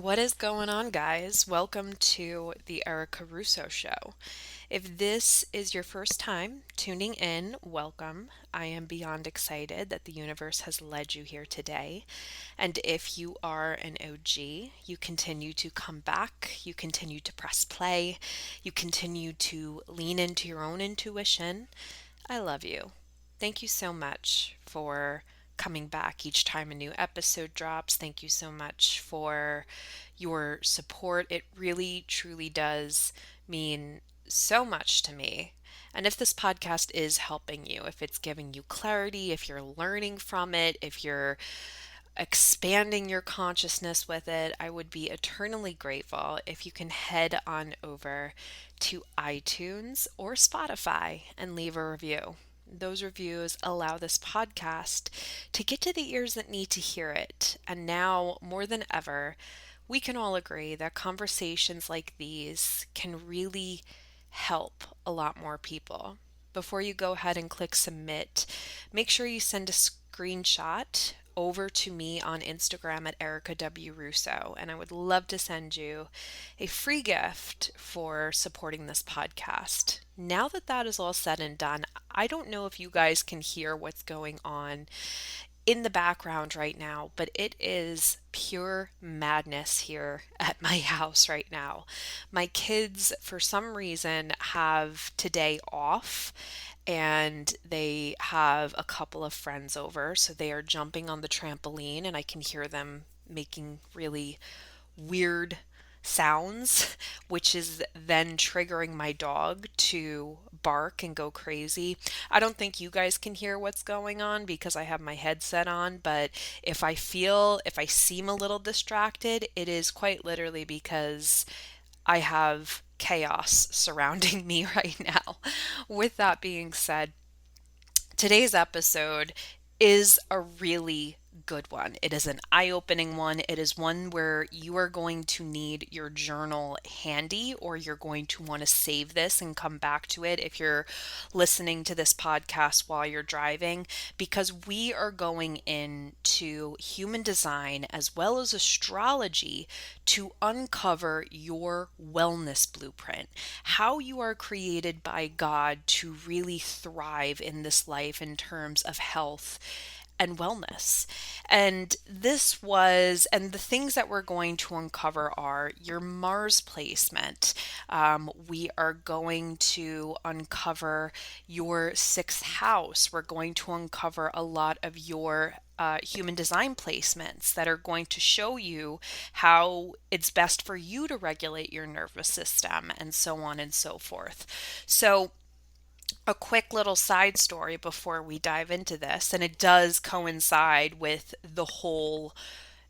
What is going on, guys? Welcome to the Erica Russo Show. If this is your first time tuning in, welcome. I am beyond excited that the universe has led you here today. And if you are an OG, you continue to come back, you continue to press play, you continue to lean into your own intuition. I love you. Thank you so much for coming back each time a new episode drops. Thank you so much for your support. It really, truly does mean so much to me. And if this podcast is helping you, if it's giving you clarity, if you're learning from it, if you're expanding your consciousness with it, I would be eternally grateful if you can head on over to iTunes or Spotify and leave a review. Those reviews allow this podcast to get to the ears that need to hear it. And now, more than ever, we can all agree that conversations like these can really help a lot more people. Before you go ahead and click submit, make sure you send a screenshot over to me on Instagram at Erica W. Russo, and I would love to send you a free gift for supporting this podcast. Now that that is all said and done, I don't know if you guys can hear what's going on in the background right now, but it is pure madness here at my house right now. My kids, for some reason, have today off and they have a couple of friends over. So they are jumping on the trampoline, and I can hear them making really weird sounds, which is then triggering my dog to bark and go crazy. I don't think you guys can hear what's going on because I have my headset on, but if I seem a little distracted, it is quite literally because I have chaos surrounding me right now. With that being said, today's episode is a really good one. It is an eye-opening one. It is one where you are going to need your journal handy, or you're going to want to save this and come back to it if you're listening to this podcast while you're driving, because we are going into human design as well as astrology to uncover your wellness blueprint, how you are created by God to really thrive in this life in terms of health and wellness. And the things that we're going to uncover are your Mars placement. We are going to uncover your sixth house. We're going to uncover a lot of your human design placements that are going to show you how it's best for you to regulate your nervous system, and so on and so forth. So, a quick little side story before we dive into this, and it does coincide with the whole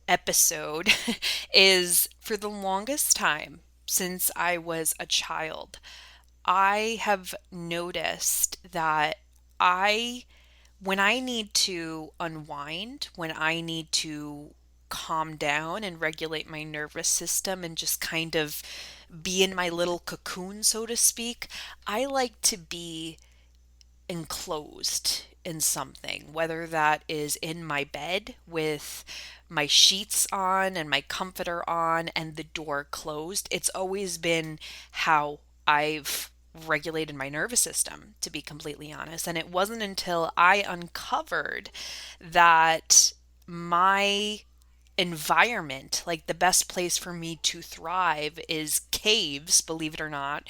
episode, is for the longest time since I was a child, I have noticed that I, when I need to unwind, when I need to calm down and regulate my nervous system and just kind of be in my little cocoon, so to speak, I like to be enclosed in something, whether that is in my bed with my sheets on and my comforter on and the door closed. It's always been how I've regulated my nervous system, to be completely honest. And it wasn't until I uncovered that my environment, like the best place for me to thrive is caves, believe it or not,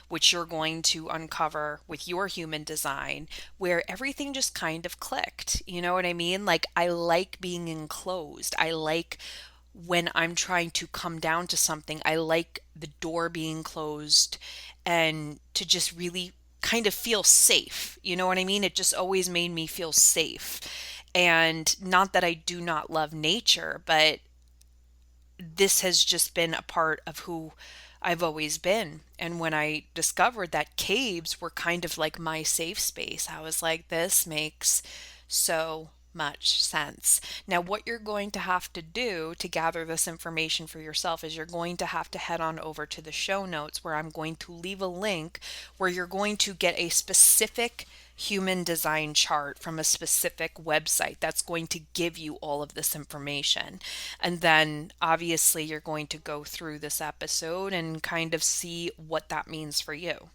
which you're going to uncover with your human design, where everything just kind of clicked. You know what I mean? Like, I like being enclosed. I like when I'm trying to come down to something, I like the door being closed and to just really kind of feel safe. You know what I mean? It just always made me feel safe. And not that I do not love nature, but this has just been a part of who I've always been. And when I discovered that caves were kind of like my safe space, I was like, this makes so much sense. Now, what you're going to have to do to gather this information for yourself is you're going to have to head on over to the show notes, where I'm going to leave a link where you're going to get a specific human design chart from a specific website that's going to give you all of this information. And then obviously you're going to go through this episode and kind of see what that means for you.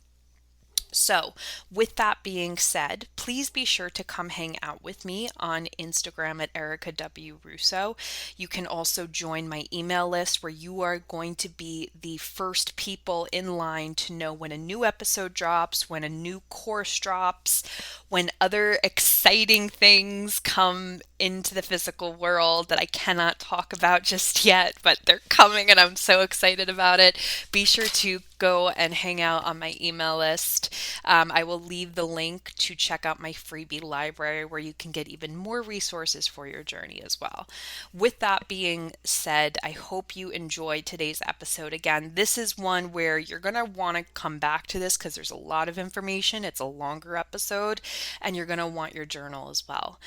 So, with that being said, please be sure to come hang out with me on Instagram at Erica W. Russo. You can also join my email list where you are going to be the first people in line to know when a new episode drops, when a new course drops, when other exciting things come into the physical world that I cannot talk about just yet, but they're coming and I'm so excited about it. Be sure to go and hang out on my email list. I will leave the link to check out my freebie library where you can get even more resources for your journey as well. With that being said, I hope you enjoyed today's episode. Again, this is one where you're going to want to come back to this because there's a lot of information. It's a longer episode, and you're going to want your journal as well.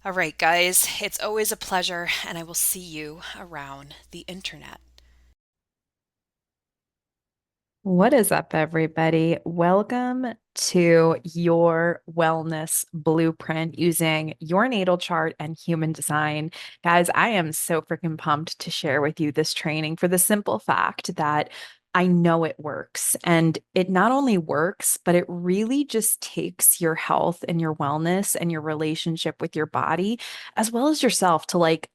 All right, guys, it's always a pleasure, and I will see you around the internet. What is up, everybody? Welcome to your wellness blueprint using your natal chart and human design. Guys, I am so freaking pumped to share with you this training for the simple fact that I know it works. And it not only works, but it really just takes your health and your wellness and your relationship with your body, as well as yourself, to like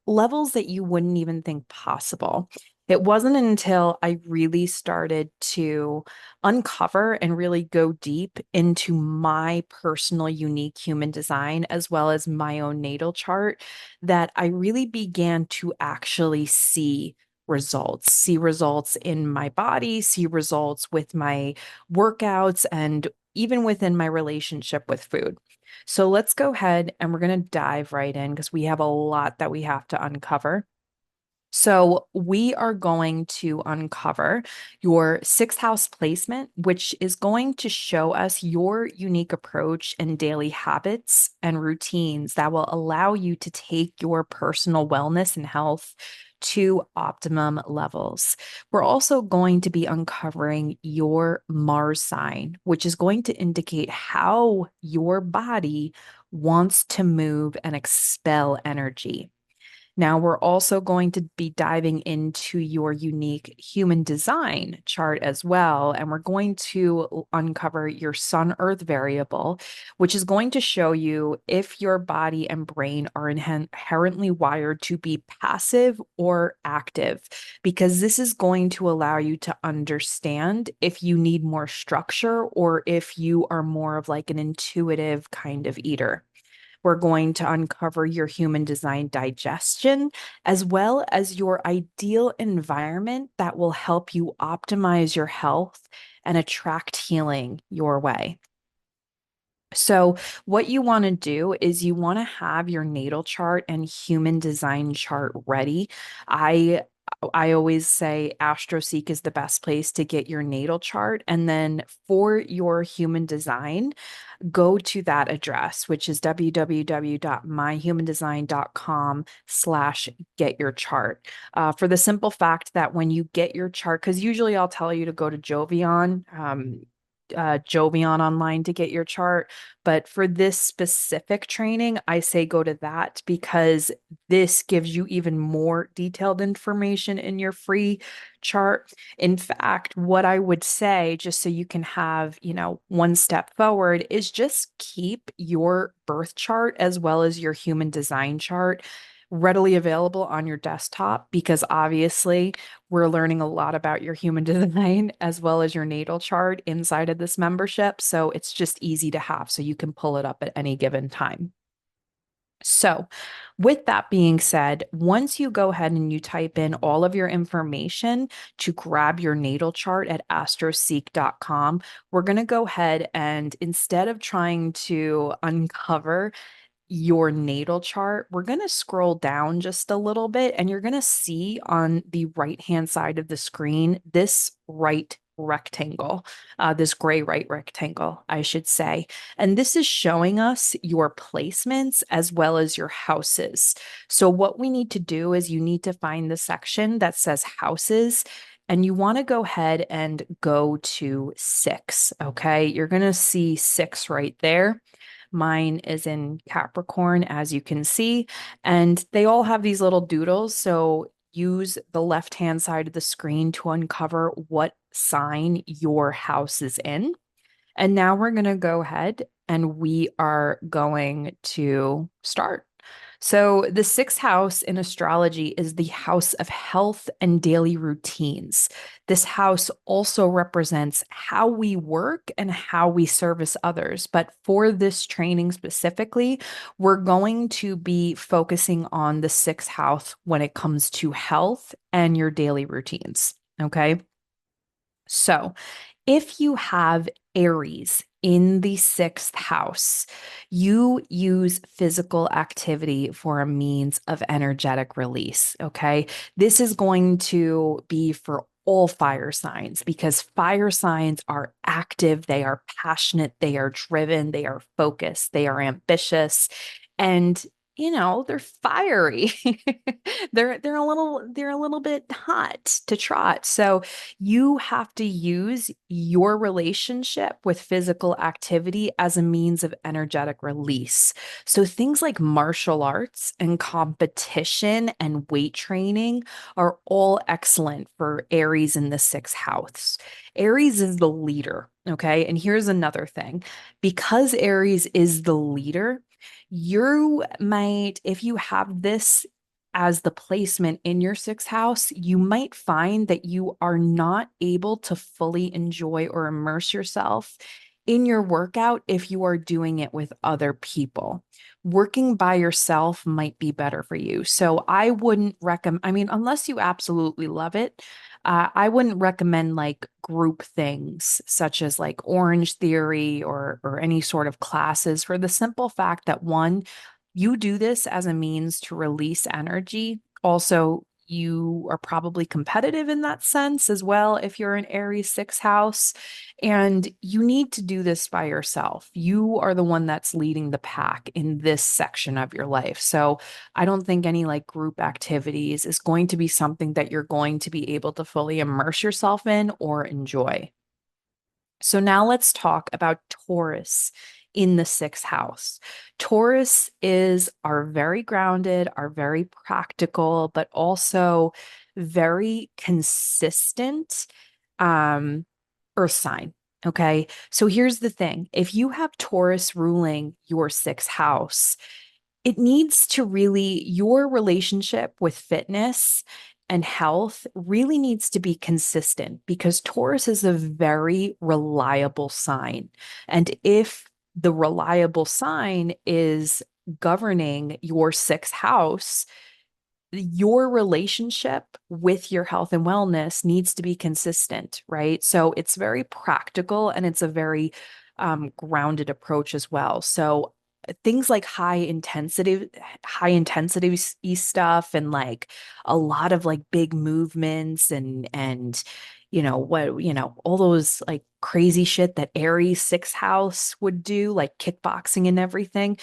levels that you wouldn't even think possible. It wasn't until I really started to uncover and really go deep into my personal unique human design, as well as my own natal chart, that I really began to actually see results in my body, see results with my workouts, and even within my relationship with food. So let's go ahead and we're going to dive right in because we have a lot that we have to uncover. So, we are going to uncover your sixth house placement, which is going to show us your unique approach and daily habits and routines that will allow you to take your personal wellness and health to optimum levels. We're also going to be uncovering your Mars sign, which is going to indicate how your body wants to move and expel energy. Now, we're also going to be diving into your unique human design chart as well. And we're going to uncover your sun earth variable, which is going to show you if your body and brain are inherently wired to be passive or active, because this is going to allow you to understand if you need more structure or if you are more of like an intuitive kind of eater. We're going to uncover your human design digestion, as well as your ideal environment that will help you optimize your health and attract healing your way. So, what you want to do is you want to have your natal chart and human design chart ready. I I always say AstroSeek is the best place to get your natal chart. And then for your human design, go to that address, which is www.myhumandesign.com/get your chart. For the simple fact that when you get your chart, because usually I'll tell you to go to Jovian online to get your chart. But for this specific training, I say go to that because this gives you even more detailed information in your free chart. In fact, what I would say, just so you can have, one step forward, is just keep your birth chart as well as your human design chart readily available on your desktop because obviously we're learning a lot about your human design as well as your natal chart inside of this membership. So it's just easy to have so you can pull it up at any given time. So, with that being said, once you go ahead and you type in all of your information to grab your natal chart at astroseek.com, we're going to go ahead and instead of trying to uncover your natal chart, we're going to scroll down just a little bit and you're going to see on the right-hand side of the screen this right rectangle, this gray right rectangle, I should say. And this is showing us your placements as well as your houses. So what we need to do is you need to find the section that says houses and you want to go ahead and go to six. Okay. You're going to see six right there. Mine is in Capricorn, as you can see, and they all have these little doodles. So use the left-hand side of the screen to uncover what sign your house is in. And now we're going to go ahead and we are going to start. So, the sixth house in astrology is the house of health and daily routines. This house also represents how we work and how we service others. But for this training specifically, we're going to be focusing on the sixth house when it comes to health and your daily routines. Okay. So, if you have Aries in the sixth house, you use physical activity for a means of energetic release. Okay. This is going to be for all fire signs because fire signs are active, they are passionate, they are driven, they are focused, they are ambitious. And they're fiery. They're a little bit hot to trot. So you have to use your relationship with physical activity as a means of energetic release. So things like martial arts and competition and weight training are all excellent for Aries in the sixth house. Aries is the leader. Okay. And here's another thing because Aries is the leader, you might, if you have this as the placement in your sixth house, you might find that you are not able to fully enjoy or immerse yourself in your workout if you are doing it with other people. Working by yourself might be better for you. So I wouldn't recommend, I mean, unless you absolutely love it, I wouldn't recommend like group things such as like Orange Theory or any sort of classes for the simple fact that one, you do this as a means to release energy. Also, you are probably competitive in that sense as well if you're in Aries sixth house. And you need to do this by yourself. You are the one that's leading the pack in this section of your life. So I don't think any like group activities is going to be something that you're going to be able to fully immerse yourself in or enjoy. So now let's talk about Taurus in the sixth house. Taurus is our very grounded, our very practical, but also very consistent um, earth sign. Okay. So here's the thing. If you have Taurus ruling your sixth house, it needs to really, your relationship with fitness and health really needs to be consistent because Taurus is a very reliable sign. And if the reliable sign is governing your sixth house, your relationship with your health and wellness needs to be consistent, right? So it's very practical and it's a very grounded approach as well. So things like high intensity stuff and like a lot of like big movements and all those like crazy shit that Aries sixth house would do, like kickboxing and everything.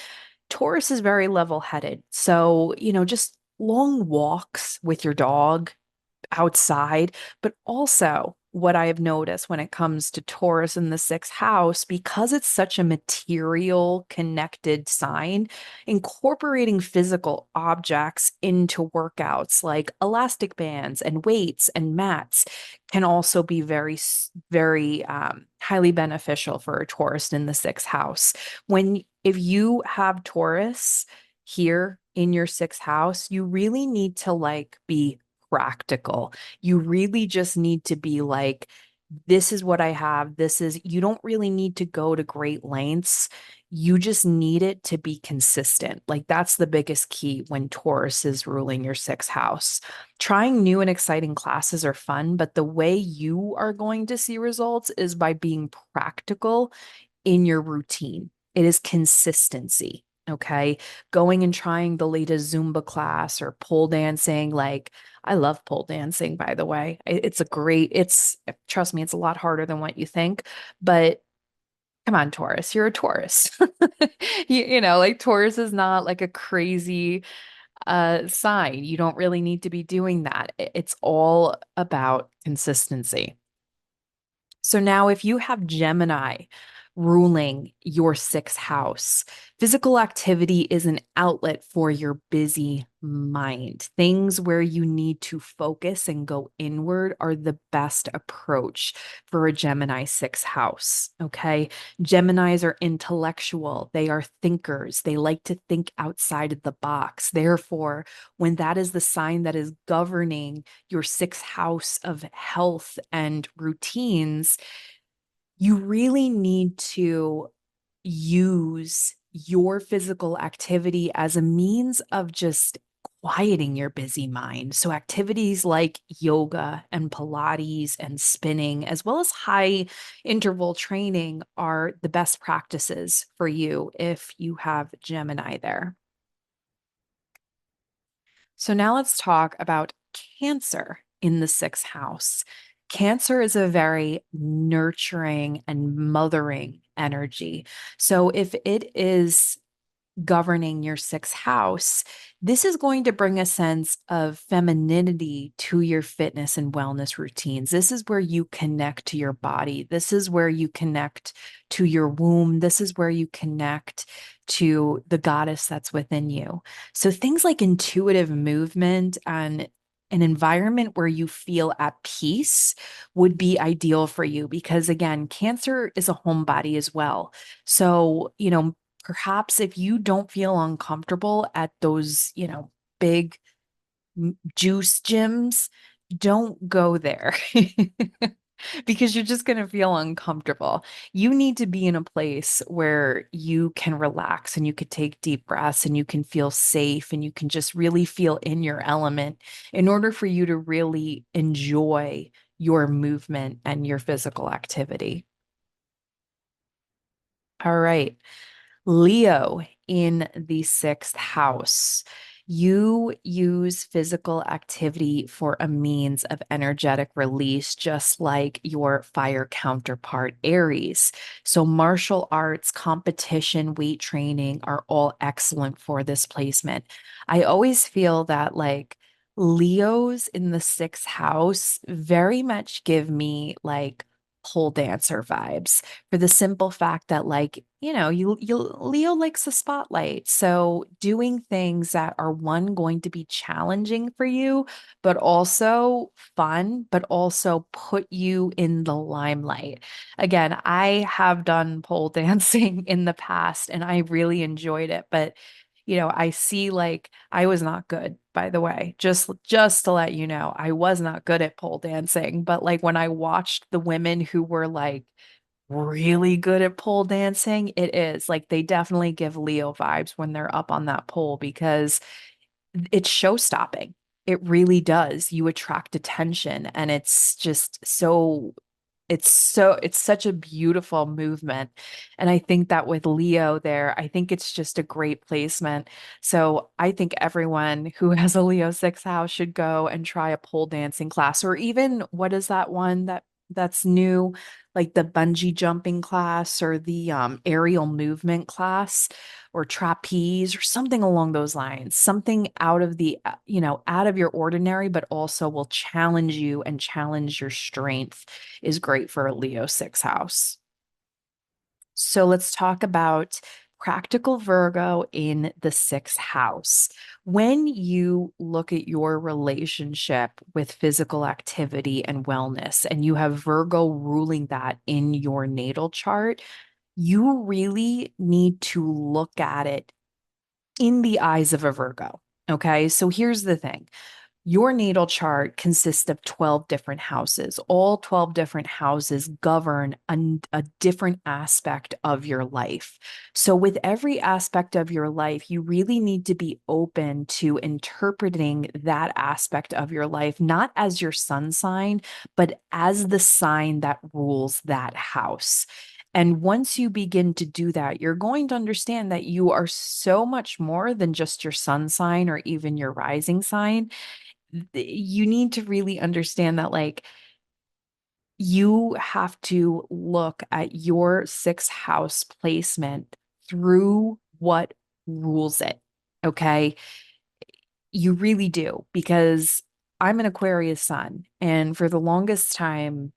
Taurus is very level-headed. So, just long walks with your dog outside, but also what I have noticed when it comes to Taurus in the sixth house, because it's such a material connected sign, incorporating physical objects into workouts like elastic bands and weights and mats can also be very highly beneficial for a Taurus in the sixth house. If you have Taurus here in your sixth house, you really need to like be practical. You really just need to be like, this is what I have. You don't really need to go to great lengths. You just need it to be consistent. Like, that's the biggest key when Taurus is ruling your sixth house. Trying new and exciting classes are fun, but the way you are going to see results is by being practical in your routine. It is consistency. Okay. Going and trying the latest Zumba class or pole dancing. Like, I love pole dancing, by the way. Trust me, it's a lot harder than what you think. But come on, Taurus, you're a Taurus. Like Taurus is not like a crazy sign. You don't really need to be doing that. It's all about consistency. So now, if you have Gemini ruling your sixth house, physical activity is an outlet for your busy mind. Things where you need to focus and go inward are the best approach for a Gemini sixth house. Okay. Geminis are intellectual, they are thinkers, they like to think outside of the box. Therefore, when that is the sign that is governing your sixth house of health and routines, you really need to use your physical activity as a means of just quieting your busy mind. So, activities like yoga and Pilates and spinning, as well as high interval training, are the best practices for you if you have Gemini there. So now let's talk about Cancer in the sixth house. Cancer is a very nurturing and mothering energy. So if it is governing your sixth house, this is going to bring a sense of femininity to your fitness and wellness routines. This is where you connect to your body. This is where you connect to your womb. This is where you connect to the goddess that's within you. So things like intuitive movement and an environment where you feel at peace would be ideal for you because, again, Cancer is a homebody as well. So, perhaps if you don't feel uncomfortable at those, big juice gyms, don't go there because you're just going to feel uncomfortable. You need to be in a place where you can relax and you could take deep breaths and you can feel safe and you can just really feel in your element in order for you to really enjoy your movement and your physical activity. All right. Leo in the sixth house. You use physical activity for a means of energetic release, just like your fire counterpart, Aries. So, martial arts, competition, weight training are all excellent for this placement. I always feel that, like, Leos in the sixth house very much give me like pole dancer vibes for the simple fact that, like, you Leo likes the spotlight. So doing things that are, one, going to be challenging for you, but also fun, but also put you in the limelight. Again, I have done pole dancing in the past and I really enjoyed it, but I see, like, I was not good, by the way. Just to let you know, I was not good at pole dancing, but like when I watched the women who were like really good at pole dancing, it is like they definitely give Leo vibes when they're up on that pole because it's show stopping. It really does. You attract attention and it's such a beautiful movement. And I think that with Leo there, I think it's just a great placement. So I think everyone who has a Leo sixth house should go and try a pole dancing class, or even what is that one that's new, like the bungee jumping class or the aerial movement class or trapeze or something along those lines, something out of out of your ordinary, but also will challenge you and challenge your strength is great for a Leo six house. So let's talk about practical Virgo in the sixth house. When you look at your relationship with physical activity and wellness, and you have Virgo ruling that in your natal chart, you really need to look at it in the eyes of a Virgo. Okay. So here's the thing. Your natal chart consists of 12 different houses. All 12 different houses govern a different aspect of your life. So, with every aspect of your life, you really need to be open to interpreting that aspect of your life, not as your sun sign, but as the sign that rules that house. And once you begin to do that, you're going to understand that you are so much more than just your sun sign or even your rising sign. You need to really understand that, like, you have to look at your sixth house placement through what rules it. Okay. You really do, because I'm an Aquarius sun. And for the longest time,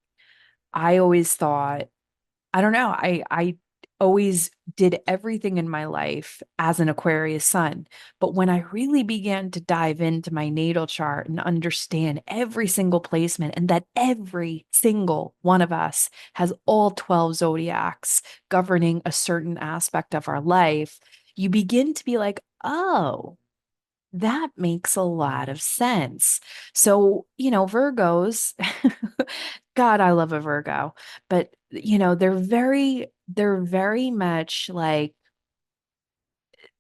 I always thought, I don't know, I always did everything in my life as an Aquarius sun. But when I really began to dive into my natal chart and understand every single placement, and that every single one of us has all 12 zodiacs governing a certain aspect of our life, you begin to be like, oh, that makes a lot of sense. So, Virgos, God, I love a Virgo, but they're very much like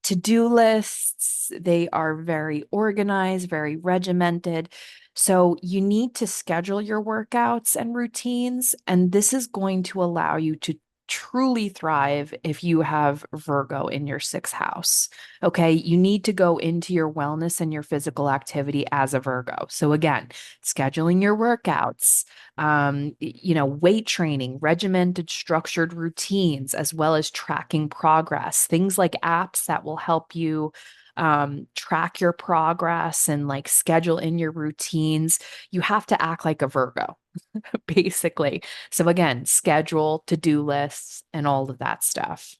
to-do lists. They are very organized, very regimented. So you need to schedule your workouts and routines, and this is going to allow you to truly thrive if you have Virgo in your sixth house. Okay, you need to go into your wellness and your physical activity as a Virgo. So again, scheduling your workouts, weight training, regimented, structured routines, as well as tracking progress, things like apps that will help you track your progress and like schedule in your routines. You have to act like a Virgo, basically. So, again, schedule, to-do lists, and all of that stuff.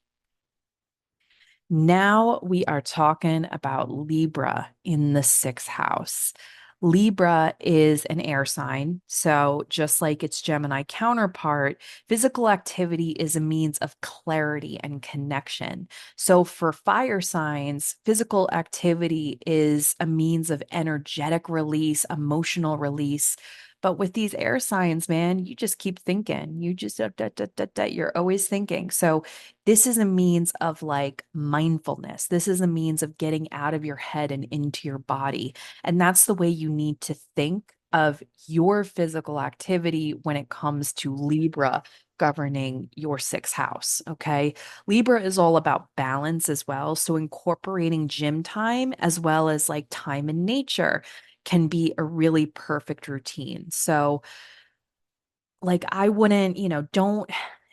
Now we are talking about Libra in the sixth house. Libra is an air sign. So, just like its Gemini counterpart, physical activity is a means of clarity and connection. So, for fire signs, physical activity is a means of energetic release, emotional release. But with these air signs, man, you just keep thinking. You just, you're always thinking. So, this is a means of like mindfulness. This is a means of getting out of your head and into your body. And that's the way you need to think of your physical activity when it comes to Libra governing your sixth house. Okay. Libra is all about balance as well. So incorporating gym time as well as like time in nature can be a really perfect routine. So, like, I wouldn't, don't,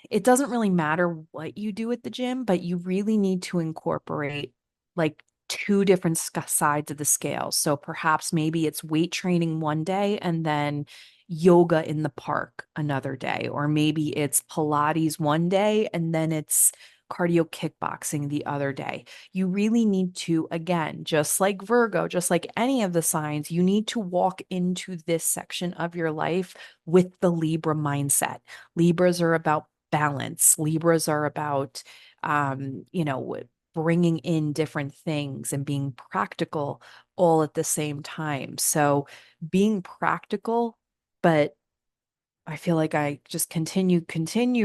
it doesn't really matter what you do at the gym, but you really need to incorporate like two different sides of the scale. So perhaps maybe it's weight training one day and then yoga in the park another day, or maybe it's Pilates one day and then it's cardio kickboxing the other day. You really need to, again, just like Virgo, just like any of the signs, you need to walk into this section of your life with the Libra mindset. Libras are about balance. Libras are about, bringing in different things and being practical all at the same time. So being practical, but I feel like I just continue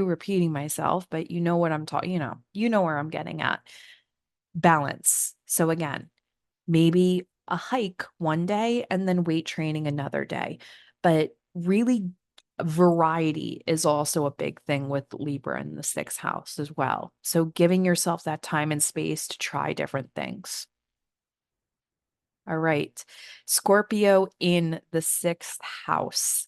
repeating myself, but you know what I'm talking, you know where I'm getting at. Balance. So again, maybe a hike one day and then weight training another day. But really, variety is also a big thing with Libra in the sixth house as well. So giving yourself that time and space to try different things. All right. Scorpio in the sixth house.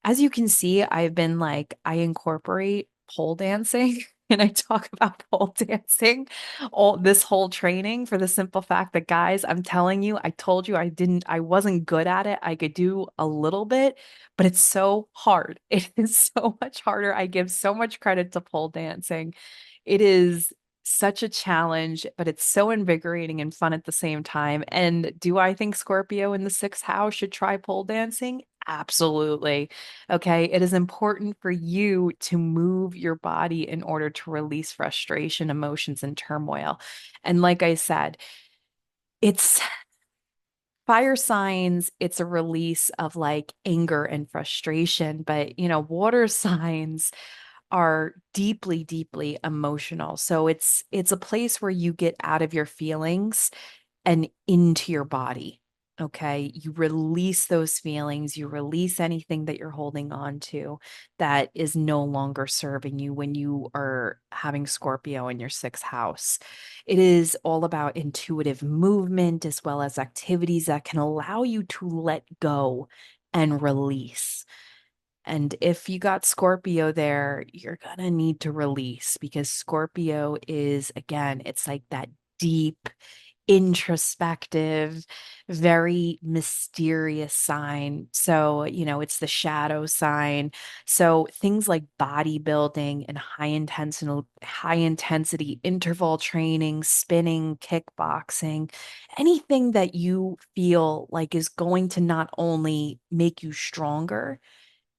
As you can see, I've been like, I incorporate pole dancing and I talk about pole dancing all this whole training for the simple fact that, guys, I'm telling you, I told you I wasn't good at it. I could do a little bit, but it's so hard. It is so much harder. I give so much credit to pole dancing. It is such a challenge, but it's so invigorating and fun at the same time. And do I think Scorpio in the sixth house should try pole dancing? Absolutely. Okay. It is important for you to move your body in order to release frustration, emotions, and turmoil. And like I said, it's fire signs, it's a release of like anger and frustration, but water signs are deeply, deeply emotional. So it's a place where you get out of your feelings and into your body. Okay. You release those feelings, you release anything that you're holding on to that is no longer serving you when you are having Scorpio in your sixth house. It is all about intuitive movement as well as activities that can allow you to let go and release. And if you got Scorpio there, you're gonna need to release because Scorpio is, again, it's like that deep introspective, very mysterious sign. So, it's the shadow sign. So, things like bodybuilding and high intensity interval training, spinning, kickboxing, anything that you feel like is going to not only make you stronger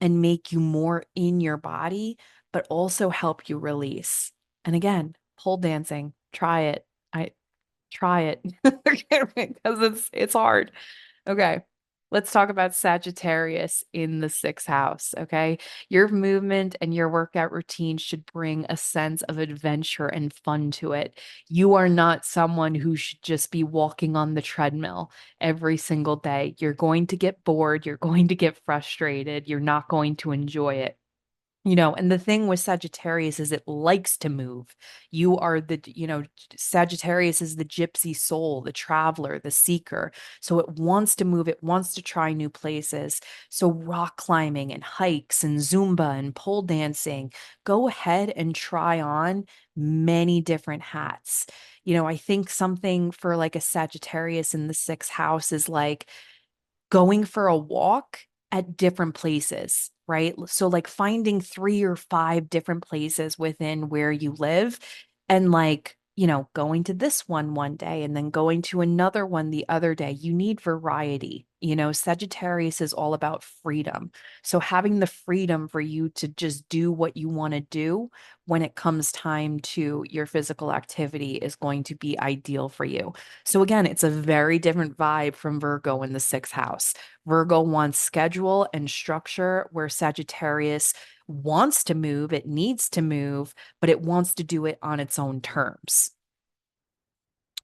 and make you more in your body, but also help you release. And again, pole dancing, try it. I try it because it's hard. Okay. Let's talk about Sagittarius in the sixth house. Okay. Your movement and your workout routine should bring a sense of adventure and fun to it. You are not someone who should just be walking on the treadmill every single day. You're going to get bored. You're going to get frustrated. You're not going to enjoy it. And the thing with Sagittarius is it likes to move. You are Sagittarius is the gypsy soul, the traveler, the seeker. So it wants to move, it wants to try new places. So rock climbing and hikes and Zumba and pole dancing, go ahead and try on many different hats. I think something for like a Sagittarius in the sixth house is like, going for a walk at different places, right? So, like finding 3 or 5 different places within where you live and, like, going to this one day and then going to another one the other day. You need variety. Sagittarius is all about freedom. So, having the freedom for you to just do what you want to do when it comes time to your physical activity is going to be ideal for you. So again, it's a very different vibe from Virgo in the sixth house. Virgo wants schedule and structure, where Sagittarius wants to move, it needs to move, but it wants to do it on its own terms.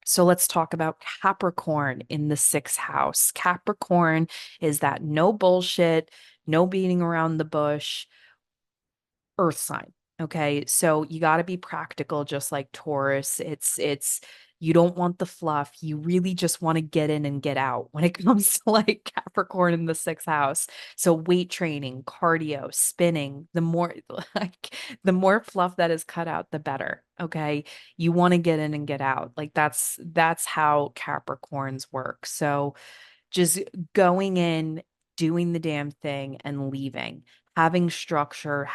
So let's talk about Capricorn in the sixth house. Capricorn is that no bullshit, no beating around the bush, earth sign. Okay. So you got to be practical, just like Taurus. You don't want the fluff. You really just want to get in and get out when it comes to like Capricorn in the sixth house. So weight training, cardio, spinning, like the more fluff that is cut out, the better. Okay. You want to get in and get out. Like that's how Capricorns work. So just going in, doing the damn thing and leaving. Having structure,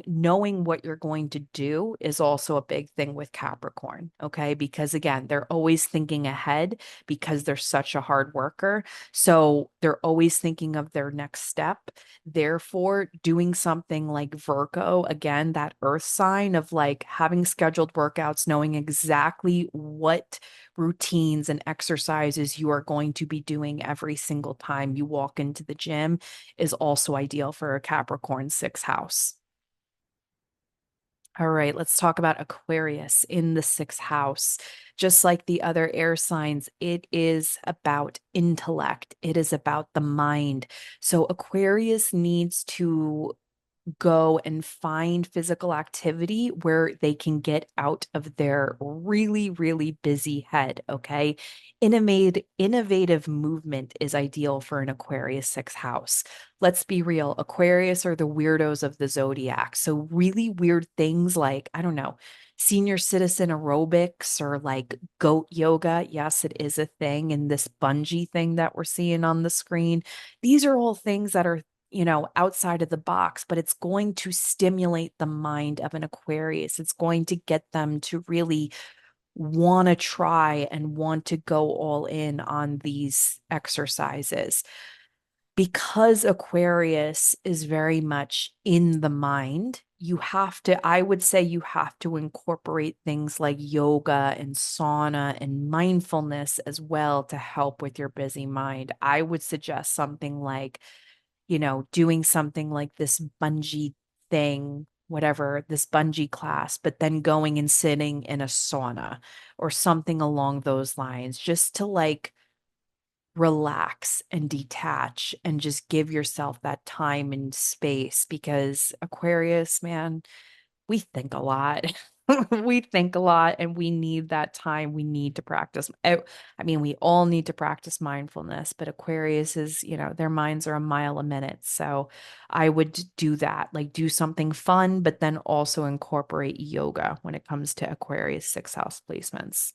knowing what you're going to do is also a big thing with Capricorn, okay? Because again, they're always thinking ahead because they're such a hard worker. So they're always thinking of their next step. Therefore, doing something like Virgo, again, that earth sign of like having scheduled workouts, knowing exactly what routines and exercises you are going to be doing every single time you walk into the gym is also ideal for a Capricorn sixth house. All right, let's talk about Aquarius in the sixth house. Just like the other air signs, it is about intellect, it is about the mind. So Aquarius needs to go and find physical activity where they can get out of their really, really busy head. Okay. Innovative movement is ideal for an Aquarius sixth house. Let's be real. Aquarius are the weirdos of the zodiac. So, really weird things like, I don't know, senior citizen aerobics or like goat yoga. Yes, it is a thing. And this bungee thing that we're seeing on the screen. These are all things that are outside of the box, but it's going to stimulate the mind of an Aquarius. It's going to get them to really want to try and want to go all in on these exercises. Because Aquarius is very much in the mind, I would say you have to incorporate things like yoga and sauna and mindfulness as well to help with your busy mind. I would suggest something like doing something like this bungee thing, whatever, this bungee class, but then going and sitting in a sauna or something along those lines, just to like relax and detach and just give yourself that time and space because Aquarius, man, we think a lot. We think a lot and we need that time. We need to practice. I mean, we all need to practice mindfulness, but Aquarius is, their minds are a mile a minute. So I would do that, like do something fun, but then also incorporate yoga when it comes to Aquarius sixth house placements.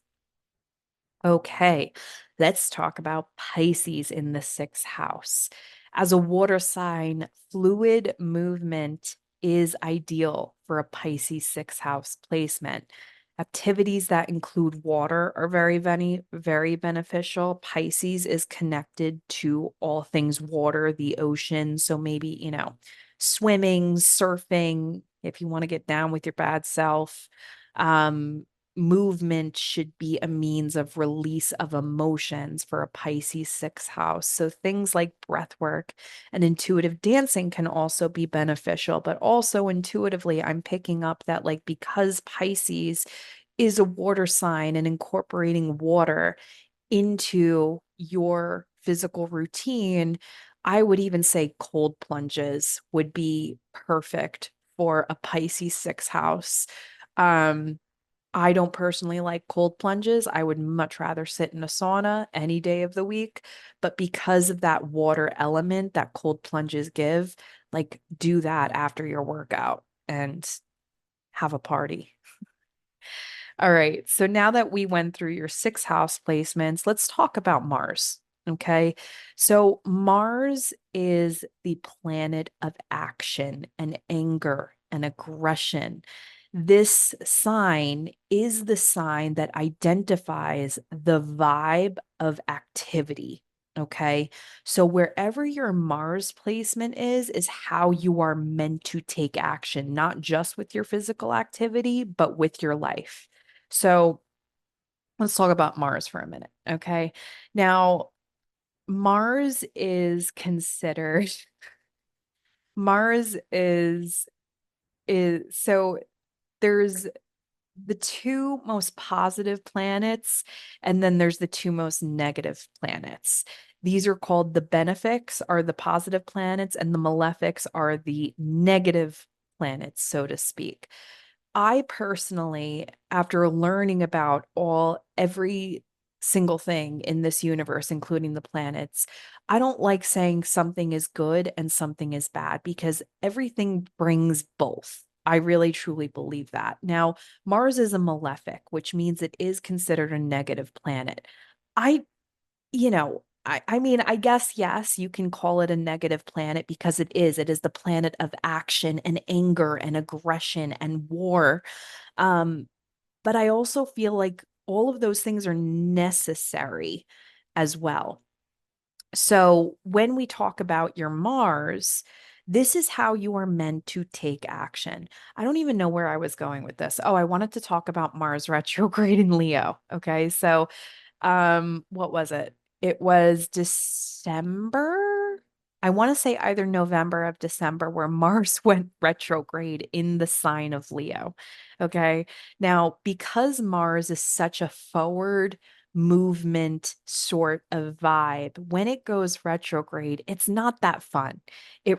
Okay, let's talk about Pisces in the sixth house. As a water sign, fluid movement is ideal for a Pisces sixth house placement. Activities that include water are very beneficial. Pisces is connected to all things water, the ocean. So maybe, swimming, surfing, if you want to get down with your bad self. Um, Movement should be a means of release of emotions for a Pisces sixth house. So things like breath work and intuitive dancing can also be beneficial. But also intuitively, I'm picking up that, like, because Pisces is a water sign and incorporating water into your physical routine, I would even say cold plunges would be perfect for a Pisces sixth house. Um, I don't personally like cold plunges. I would much rather sit in a sauna any day of the week. But because of that water element that cold plunges give, like, do that after your workout and have a party. All right. So now that we went through your six house placements, let's talk about Mars. Okay. So Mars is the planet of action and anger and aggression. This sign is the sign that identifies the vibe of activity. Okay. So wherever your Mars placement is how you are meant to take action, not just with your physical activity, but with your life. So let's talk about Mars for a minute. Okay. Now, Mars is considered, Mars is so there's the two most positive planets, and then there's the two most negative planets. These are called the benefics, are the positive planets, and the malefics are the negative planets, so to speak. I personally, after learning about every single thing in this universe, including the planets, I don't like saying something is good and something is bad because everything brings both. I really truly believe that. Now, Mars is a malefic, which means it is considered a negative planet. I I mean, I guess, yes, you can call it a negative planet because it is. It is the planet of action and anger and aggression and war. Um, but I also feel like all of those things are necessary as well. So when we talk about your Mars, this is how you are meant to take action. I don't even know where I was going with this. Oh, I wanted to talk about Mars retrograde in Leo. Okay. So what was it? It was December. I want to say either November of December where Mars went retrograde in the sign of Leo. Okay. Now, because Mars is such a forward movement sort of vibe, when it goes retrograde, it's not that fun. It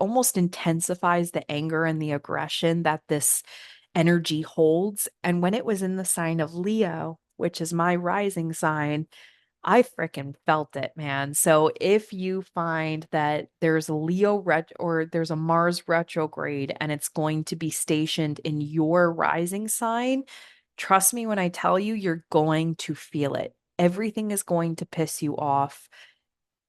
almost intensifies the anger and the aggression that this energy holds. And when it was in the sign of Leo, which is my rising sign, I freaking felt it, man. So if you find that there's a or there's a Mars retrograde and it's going to be stationed in your rising sign, trust me when I tell you, you're going to feel it. Everything is going to piss you off.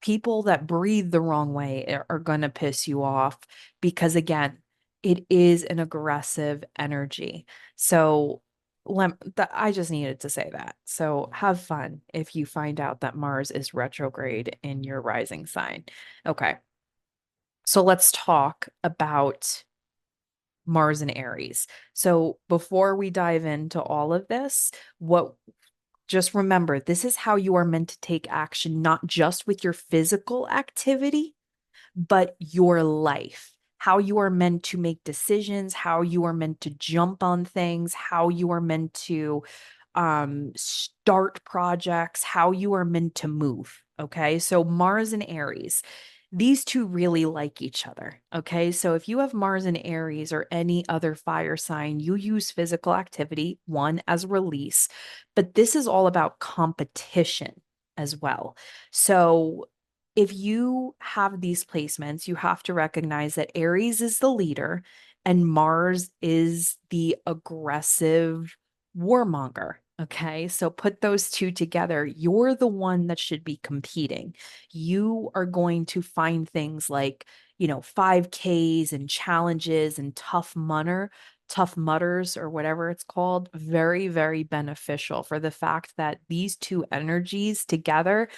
People that breathe the wrong way are going to piss you off because, again, it is an aggressive energy. So I just needed to say that. So have fun if you find out that Mars is retrograde in your rising sign. Okay. So let's talk about Mars and Aries. So before we dive into all of this, what just remember, this is how you are meant to take action, not just with your physical activity, but your life, how you are meant to make decisions, how you are meant to jump on things, how you are meant to start projects, how you are meant to move. Okay. So Mars and Aries, these two really like each other. Okay. So if you have Mars and Aries or any other fire sign, you use physical activity, one as release, but this is all about competition as well. So if you have these placements, you have to recognize that Aries is the leader and Mars is the aggressive warmonger. Okay, so put those two together. You're the one that should be competing. You are going to find things like, 5Ks and challenges and tough mutters, or whatever it's called, very, very beneficial for the fact that these two energies together,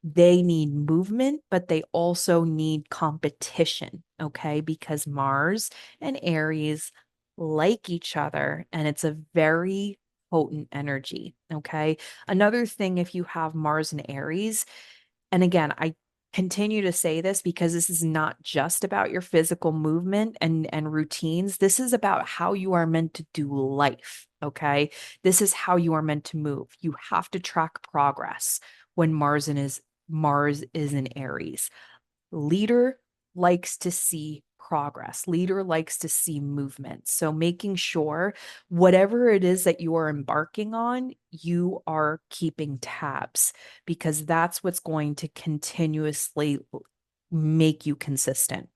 they need movement, but they also need competition. Okay, because Mars and Aries like each other, and it's a very potent energy. Okay. Another thing, if you have Mars and Aries, and again, I continue to say this because this is not just about your physical movement and routines. This is about how you are meant to do life. Okay. This is how you are meant to move. You have to track progress when Mars is in Aries. Leader likes to see progress. Leader likes to see movement. So making sure whatever it is that you are embarking on, you are keeping tabs, because that's what's going to continuously make you consistent.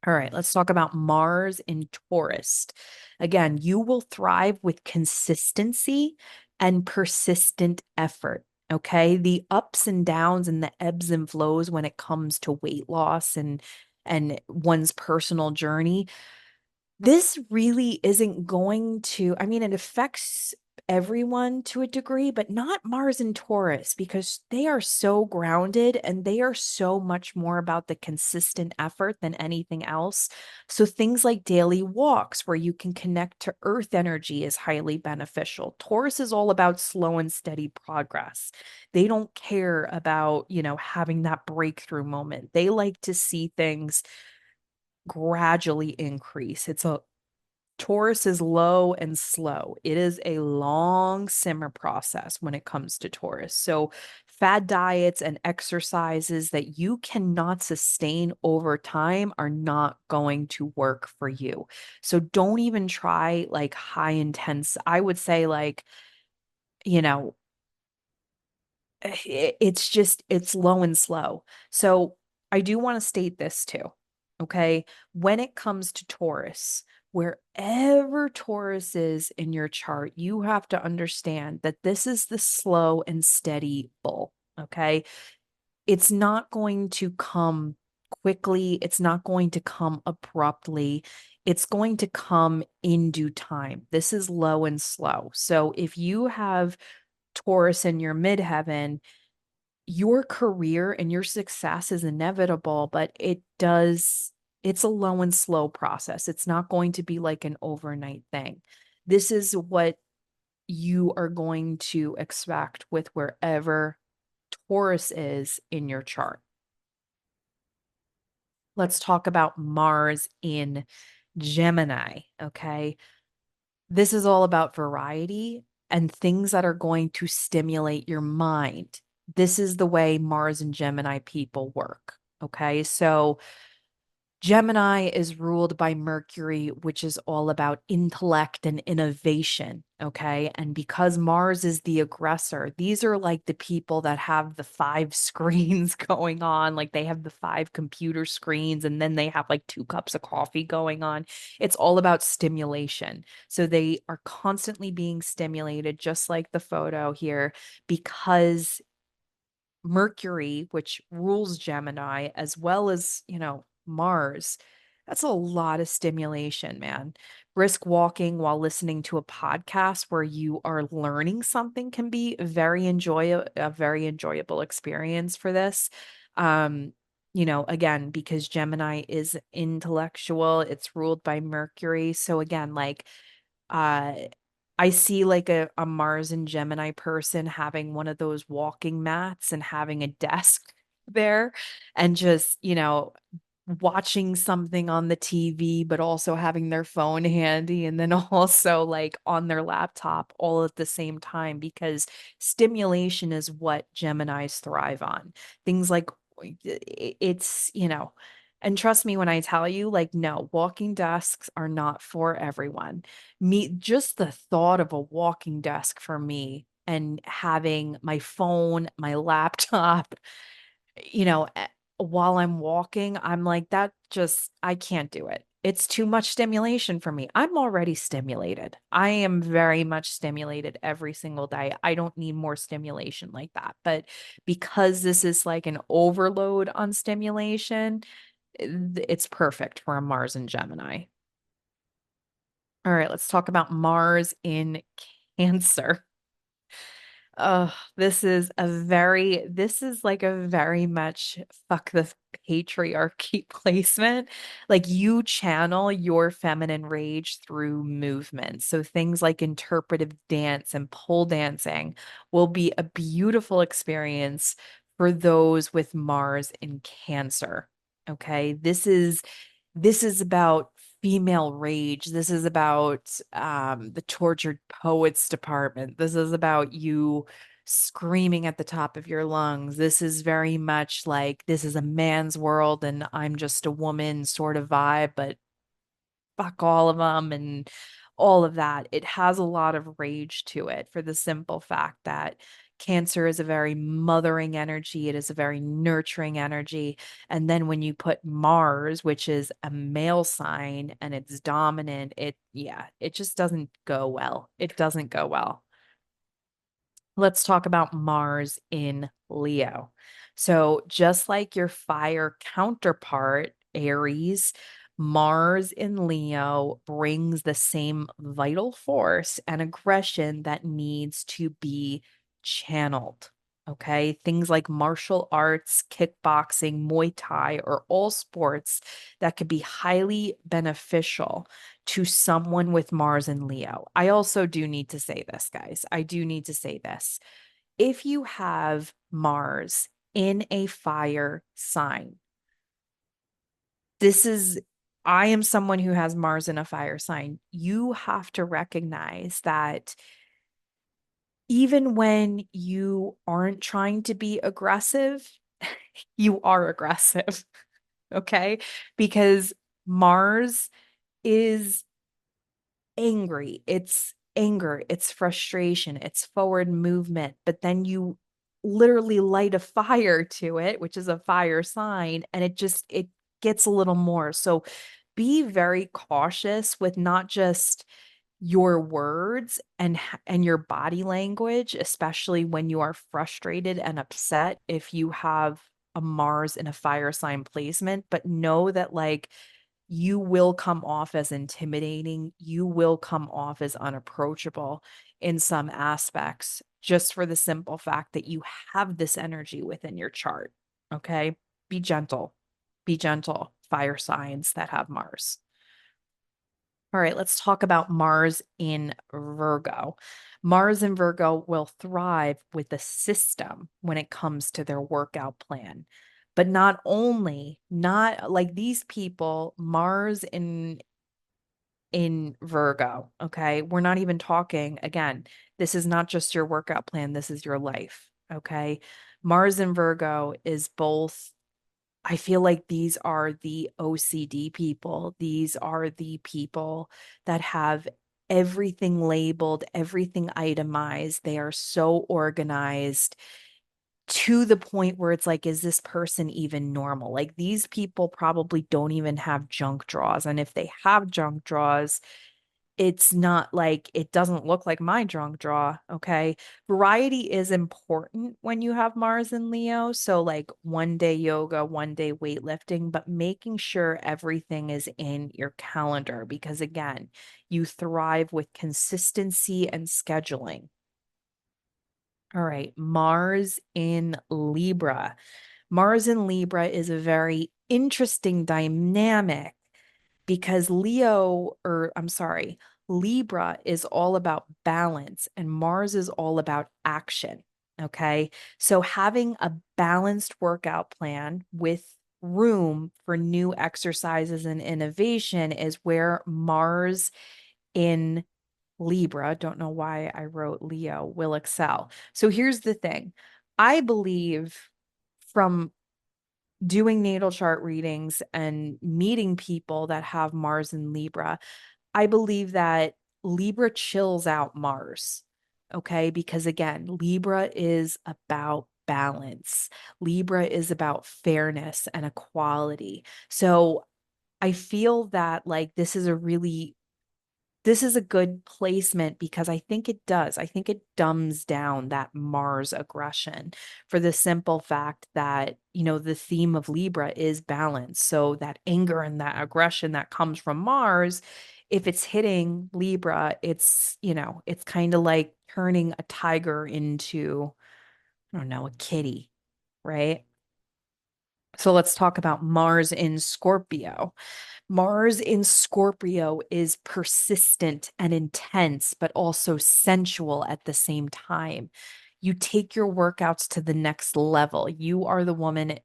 All right, let's talk about Mars in Taurus. Again, you will thrive with consistency and persistent effort. Okay. The ups and downs and the ebbs and flows when it comes to weight loss and one's personal journey, this really isn't going to, I mean, it affects everyone to a degree, but not Mars and Taurus, because they are so grounded and they are so much more about the consistent effort than anything else. So things like daily walks where you can connect to earth energy is highly beneficial. Taurus is all about slow and steady progress. They don't care about, having that breakthrough moment. They like to see things gradually increase. Taurus is low and slow. It is a long simmer process when it comes to Taurus. So, fad diets and exercises that you cannot sustain over time are not going to work for you. So, don't even try like high intense. I would say, like, you know, it's low and slow. So I do want to state this too. Okay. When it comes to Taurus, wherever Taurus is in your chart, you have to understand that this is the slow and steady bull. Okay. It's not going to come quickly. It's not going to come abruptly. It's going to come in due time. This is low and slow. So if you have Taurus in your midheaven, your career and your success is inevitable, but it's a low and slow process. It's not going to be like an overnight thing. This is what you are going to expect with wherever Taurus is in your chart. Let's talk about Mars in Gemini. Okay. This is all about variety and things that are going to stimulate your mind. This is the way Mars and Gemini people work. Okay. So Gemini is ruled by Mercury, which is all about intellect and innovation. Okay. And because Mars is the aggressor, these are like the people that have the five screens going on. Like they have the five computer screens, and then they have like two cups of coffee going on. It's all about stimulation. So they are constantly being stimulated, just like the photo here, because Mercury, which rules Gemini, as well as, Mars, that's a lot of stimulation, man. Brisk walking while listening to a podcast where you are learning something can be a very enjoyable experience for this. Um, again, because Gemini is intellectual, it's ruled by Mercury. So again, like uh I see like a Mars and Gemini person having one of those walking mats and having a desk there, and just, watching something on the TV, but also having their phone handy, and then also like on their laptop all at the same time, because stimulation is what Geminis thrive on. Things like it's, and trust me when I tell you, like, no, walking desks are not for everyone. Just the thought of a walking desk for me and having my phone, my laptop, you know, while I'm walking, I'm like, that just, I can't do it. It's too much stimulation for me. I'm already stimulated. I am very much stimulated every single day. I don't need more stimulation like that. But because this is like an overload on stimulation, it's perfect for a Mars and Gemini. All right, let's talk about Mars in Cancer. Oh, this is like a very much fuck the patriarchy placement. Like you channel your feminine rage through movement. So things like interpretive dance and pole dancing will be a beautiful experience for those with Mars in Cancer. Okay. This is about female rage. This is about the tortured poets department. This is about you screaming at the top of your lungs. This is very much like this is a man's world and I'm just a woman sort of vibe, but fuck all of them and all of that. It has a lot of rage to it for the simple fact that Cancer is a very mothering energy. It is a very nurturing energy. And then when you put Mars, which is a male sign and it's dominant, yeah, it just doesn't go well. It doesn't go well. Let's talk about Mars in Leo. So, just like your fire counterpart, Aries, Mars in Leo brings the same vital force and aggression that needs to be channeled. Okay. Things like martial arts, kickboxing, Muay Thai, or all sports that could be highly beneficial to someone with Mars and Leo. I also do need to say this, guys. I do need to say this. If you have Mars in a fire sign, this is, I am someone who has Mars in a fire sign. You have to recognize that even when you aren't trying to be aggressive, you are aggressive. Okay. Because Mars is angry, it's anger, it's frustration, it's forward movement, but then you literally light a fire to it, which is a fire sign, and it gets a little more. So be very cautious with not just your words and your body language, especially when you are frustrated and upset if you have a Mars in a fire sign placement, but know that like you will come off as intimidating. You will come off as unapproachable in some aspects, just for the simple fact that you have this energy within your chart. Okay. Be gentle. Be gentle. Fire signs that have Mars. All right, let's talk about Mars in Virgo. Mars in Virgo will thrive with the system when it comes to their workout plan. But not only, not like these people, Mars in Virgo, okay? We're not even talking again. This is not just your workout plan, this is your life, okay? Mars in Virgo is both, I feel like these are the OCD people. These are the people that have everything labeled, everything itemized. They are so organized to the point where it's like, is this person even normal? Like these people probably don't even have junk draws. And if they have junk draws, it's not like it doesn't look like my junk draw. Okay. Variety is important when you have Mars and Leo. So, like one day yoga, one day weightlifting, but making sure everything is in your calendar because, again, you thrive with consistency and scheduling. All right. Mars in Libra. Mars in Libra is a very interesting dynamic because Libra is all about balance and Mars is all about action. Okay. So having a balanced workout plan with room for new exercises and innovation is where Mars in Libra, don't know why I wrote Leo, will excel. So here's the thing. I believe from doing natal chart readings and meeting people that have Mars in Libra, I believe that Libra chills out Mars. Okay. Because again, Libra is about balance, Libra is about fairness and equality. So I feel that like this is a good placement because I think it does. I think it dumbs down that Mars aggression for the simple fact that, the theme of Libra is balance. So that anger and that aggression that comes from Mars, if it's hitting Libra, it's kind of like turning a tiger into, I don't know, a kitty, right? So let's talk about Mars in Scorpio. Mars in Scorpio is persistent and intense, but also sensual at the same time. You take your workouts to the next level. You are the woman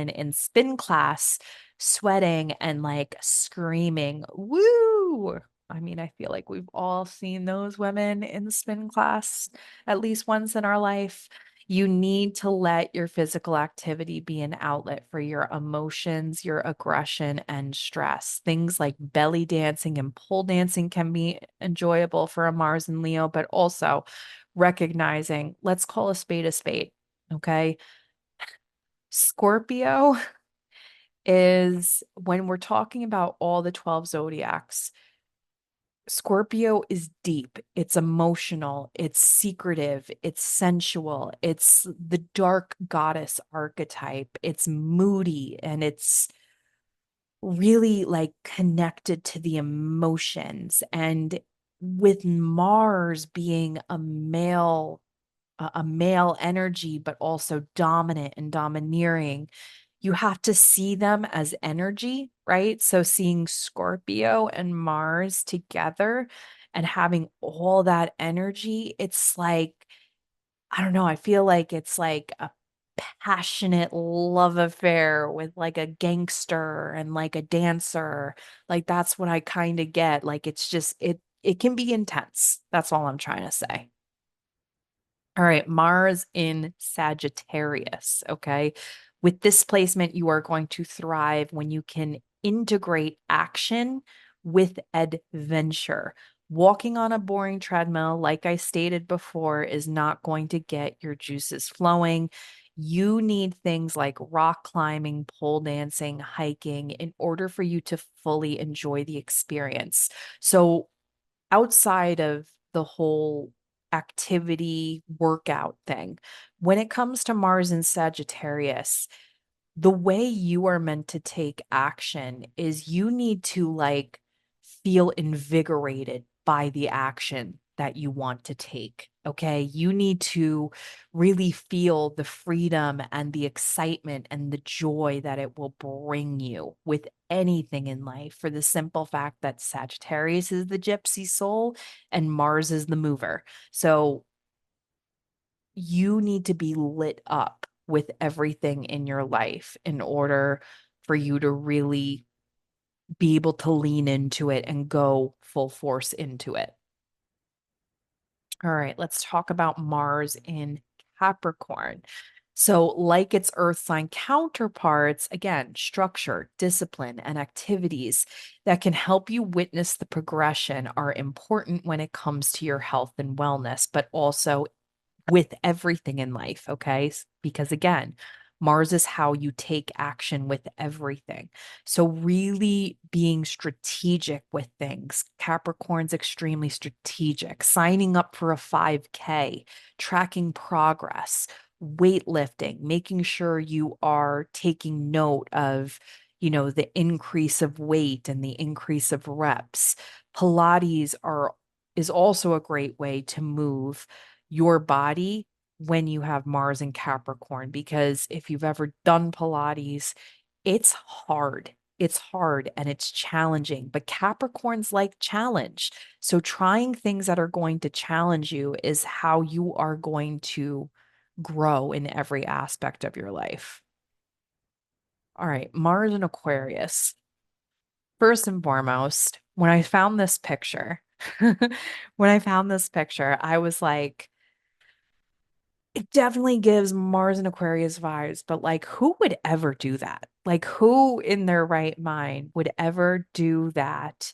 in spin class, sweating and like screaming, woo. I mean, I feel like we've all seen those women in spin class at least once in our life. You need to let your physical activity be an outlet for your emotions, your aggression, and stress. Things like belly dancing and pole dancing can be enjoyable for a Mars and Leo, but also recognizing, let's call a spade a spade. Okay. Scorpio is when we're talking about all the 12 zodiacs. Scorpio is deep, it's emotional, it's secretive, it's sensual, it's the dark goddess archetype, it's moody, and it's really like connected to the emotions. And with Mars being a male energy, but also dominant and domineering, you have to see them as energy, right? So seeing Scorpio and Mars together and having all that energy, it's like, I don't know, I feel like it's like a passionate love affair with like a gangster and like a dancer. Like that's what I kind of get. Like it's just it can be intense. That's all I'm trying to say. All right, Mars in Sagittarius. Okay. With this placement, you are going to thrive when you can integrate action with adventure. Walking on a boring treadmill, like I stated before, is not going to get your juices flowing. You need things like rock climbing, pole dancing, hiking in order for you to fully enjoy the experience. So, outside of the whole activity workout thing, when it comes to Mars and Sagittarius, the way you are meant to take action is you need to like feel invigorated by the action that you want to take. Okay. You need to really feel the freedom and the excitement and the joy that it will bring you with anything in life for the simple fact that Sagittarius is the gypsy soul and Mars is the mover. So you need to be lit up with everything in your life in order for you to really be able to lean into it and go full force into it. All right, let's talk about Mars in Capricorn. So, like its Earth sign counterparts, again, structure, discipline, and activities that can help you witness the progression are important when it comes to your health and wellness, but also with everything in life, okay? Because again, Mars is how you take action with everything. So, really being strategic with things. Capricorn's extremely strategic. Signing up for a 5K, tracking progress, weightlifting, making sure you are taking note of, the increase of weight and the increase of reps. Pilates is also a great way to move your body when you have Mars in Capricorn, because if you've ever done Pilates, it's hard. It's hard and it's challenging, but Capricorns like challenge. So trying things that are going to challenge you is how you are going to grow in every aspect of your life. All right, Mars in Aquarius. First and foremost, when I found this picture, I was like, it definitely gives Mars and Aquarius vibes, but like, who would ever do that? Like, who in their right mind would ever do that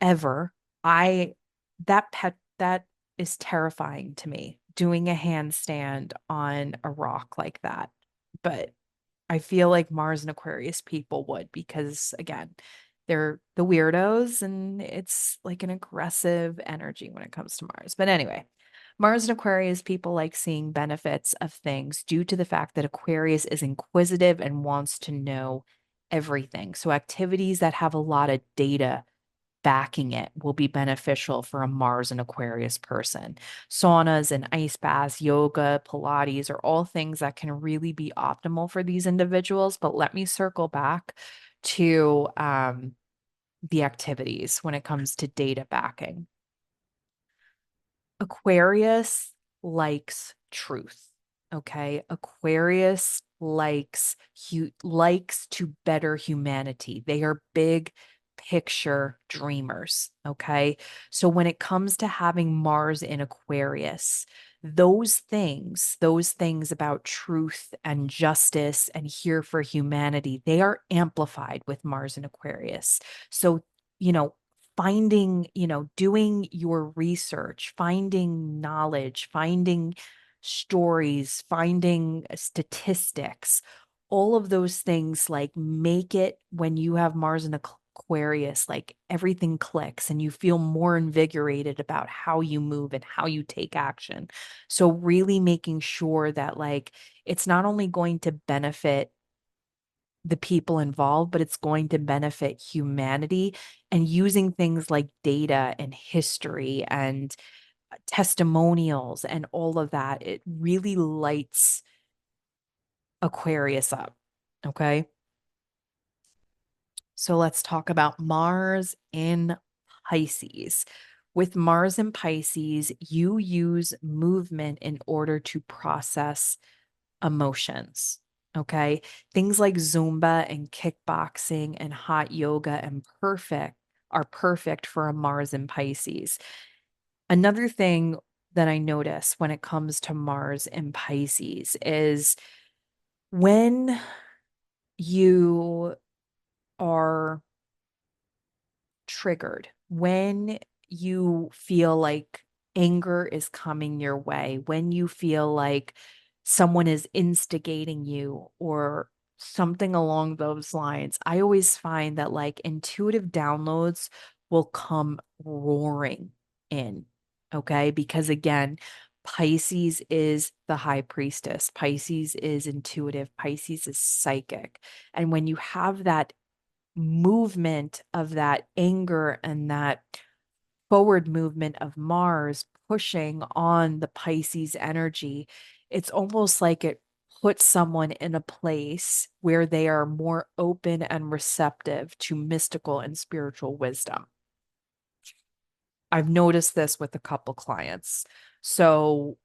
ever? I, that is terrifying to me, doing a handstand on a rock like that. But I feel like Mars and Aquarius people would because again, they're the weirdos and it's like an aggressive energy when it comes to Mars. But anyway, Mars and Aquarius people like seeing benefits of things due to the fact that Aquarius is inquisitive and wants to know everything. So activities that have a lot of data backing it will be beneficial for a Mars and Aquarius person. Saunas and ice baths, yoga, Pilates are all things that can really be optimal for these individuals. But let me circle back to the activities when it comes to data backing. Aquarius likes truth. Okay. Aquarius likes to better humanity. They are big picture dreamers. Okay. So when it comes to having Mars in Aquarius, those things about truth and justice and here for humanity, they are amplified with Mars in Aquarius. So, you know, finding, doing your research, finding knowledge, finding stories, finding statistics, all of those things like make it when you have Mars in Aquarius, like everything clicks and you feel more invigorated about how you move and how you take action. So, really making sure that, like, it's not only going to benefit the people involved, but it's going to benefit humanity and using things like data and history and testimonials and all of that. It really lights Aquarius up. Okay. So let's talk about Mars in Pisces. With Mars in Pisces, you use movement in order to process emotions. Okay. Things like Zumba and kickboxing and hot yoga and perfect are perfect for a Mars in Pisces. Another thing that I notice when it comes to Mars in Pisces is when you are triggered, when you feel like anger is coming your way, when you feel like someone is instigating you or something along those lines, I always find that like intuitive downloads will come roaring in. Okay. Because again, Pisces is the high priestess. Pisces is intuitive. Pisces is psychic. And when you have that movement of that anger and that forward movement of Mars pushing on the Pisces energy, it's almost like it puts someone in a place where they are more open and receptive to mystical and spiritual wisdom. I've noticed this with a couple clients. So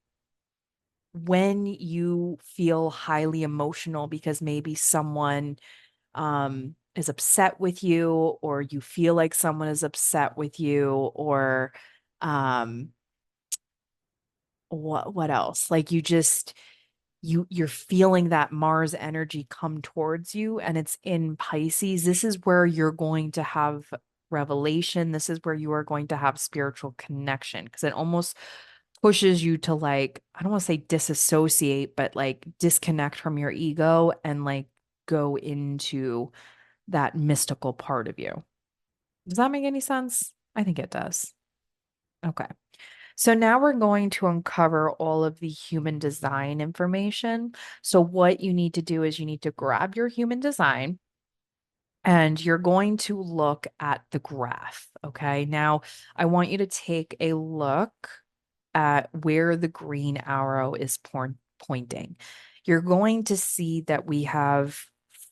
when you feel highly emotional because maybe someone is upset with you or you feel like someone is upset with you or um what else, like you just you're feeling that Mars energy come towards you and it's in Pisces. This is where you're going to have revelation. This is where you are going to have spiritual connection because it almost pushes you to, like, I don't want to say disassociate, but like disconnect from your ego and like go into that mystical part of you. Does that make any sense? I think it does. Okay. So now we're going to uncover all of the human design information. So what you need to do is you need to grab your human design and you're going to look at the graph. Okay. Now I want you to take a look at where the green arrow is pointing. You're going to see that we have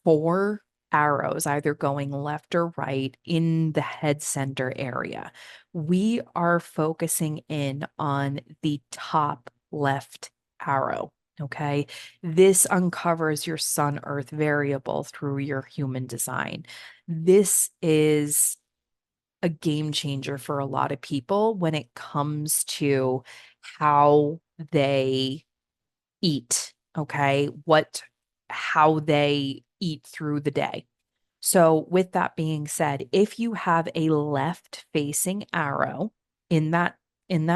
four arrows either going left or right in the head center area. We are focusing in on the top left arrow. Okay. This uncovers your sun earth variable through your human design. This is a game changer for a lot of people when it comes to how they eat, okay? How they eat through the day. So, with that being said, if you have a left facing arrow in that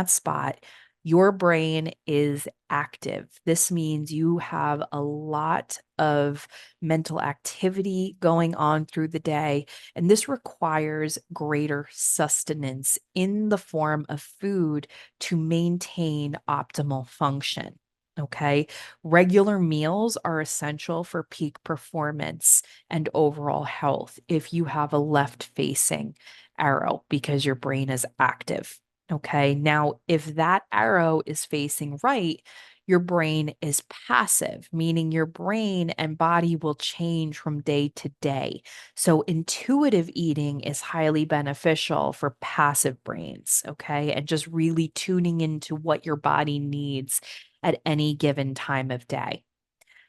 spot, Your brain is active. This means you have a lot of mental activity going on through the day, and this requires greater sustenance in the form of food to maintain optimal function. Okay. Regular meals are essential for peak performance and overall health if you have a left facing arrow because your brain is active. Okay. Now, if that arrow is facing right, your brain is passive, meaning your brain and body will change from day to day. So, intuitive eating is highly beneficial for passive brains. Okay. And just really tuning into what your body needs at any given time of day.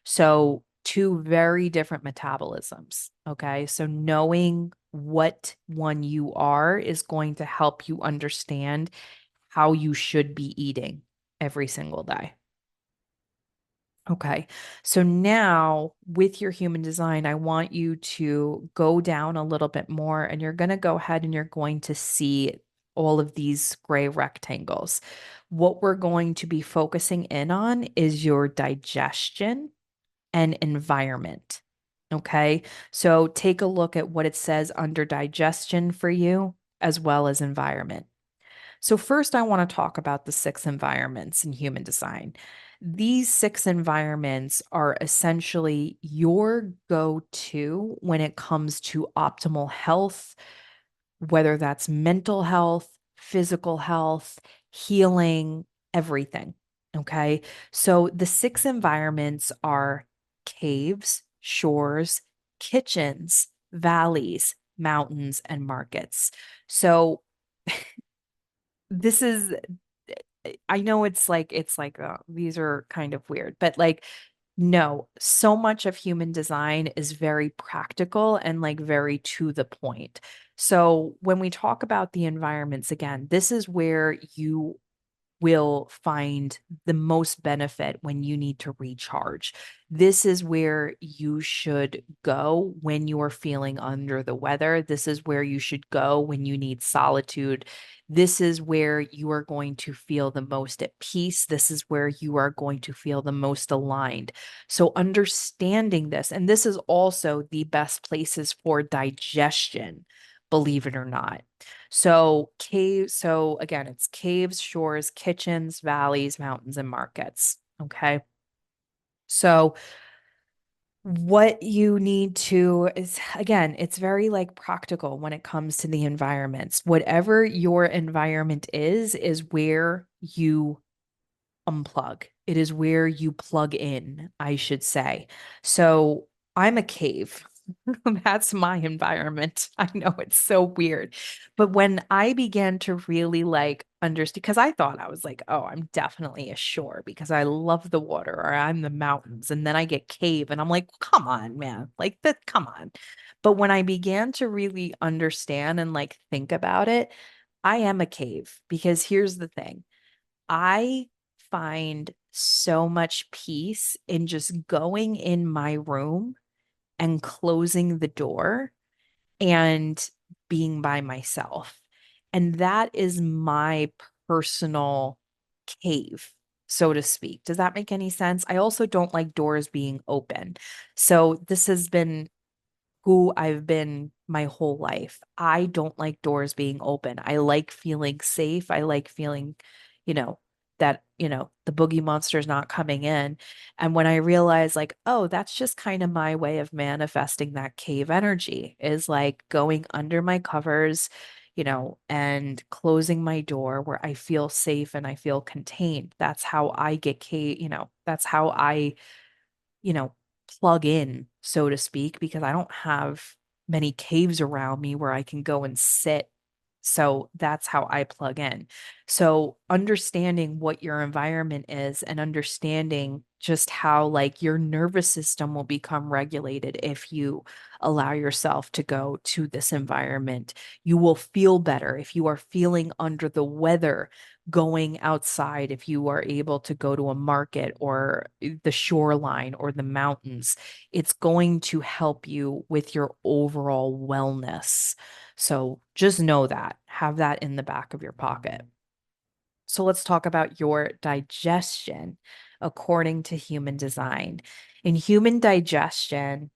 So, two very different metabolisms. Okay. So, knowing what one you are is going to help you understand how you should be eating every single day. Okay. So, now with your human design, I want you to go down a little bit more and you're going to go ahead and you're going to see all of these gray rectangles. What we're going to be focusing in on is your digestion and environment. Okay. So take a look at what it says under digestion for you as well as environment. So, first, I want to talk about the six environments in human design. These six environments are essentially your go to when it comes to optimal health, whether that's mental health, physical health, healing, everything. Okay. So the six environments are caves, shores, kitchens, valleys, mountains, and markets. So this is, I know it's like these are kind of weird, but like no, so much of human design is very practical and like very to the point. So when we talk about the environments, again, this is where you will find the most benefit when you need to recharge. This is where you should go when you are feeling under the weather. This is where you should go when you need solitude. This is where you are going to feel the most at peace. This is where you are going to feel the most aligned. So, understanding this, and this is also the best places for digestion, believe it or not. So again, it's caves, shores, kitchens, valleys, mountains, and markets. Okay. So what you need to is again, it's very like practical when it comes to the environments. Whatever your environment is where you unplug. It is where you plug in, I should say. So I'm a cave. That's my environment. I know it's so weird. But when I began to really like understand, because I thought I was like, oh, I'm definitely a shore because I love the water or I'm the mountains. And then I get cave and I'm like, come on, man. Like that, come on. But when I began to really understand and like think about it, I am a cave because here's the thing. I find so much peace in just going in my room and closing the door and being by myself. And that is my personal cave, so to speak. Does that make any sense? I also don't like doors being open. So this has been who I've been my whole life. I don't like doors being open. I like feeling safe. I like feeling, that the boogie monster is not coming in. And when I realize, like, oh, that's just kind of my way of manifesting that cave energy is like going under my covers, and closing my door where I feel safe and I feel contained. That's how I get that's how I you know, plug in, so to speak, because I don't have many caves around me where I can go and sit. So that's how I plug in. So understanding what your environment is and understanding just how like your nervous system will become regulated if you allow yourself to go to this environment. You will feel better if you are feeling under the weather going outside, if you are able to go to a market or the shoreline or the mountains, it's going to help you with your overall wellness. So just know that, have that in the back of your pocket. So let's talk about your digestion according to human design. In human design,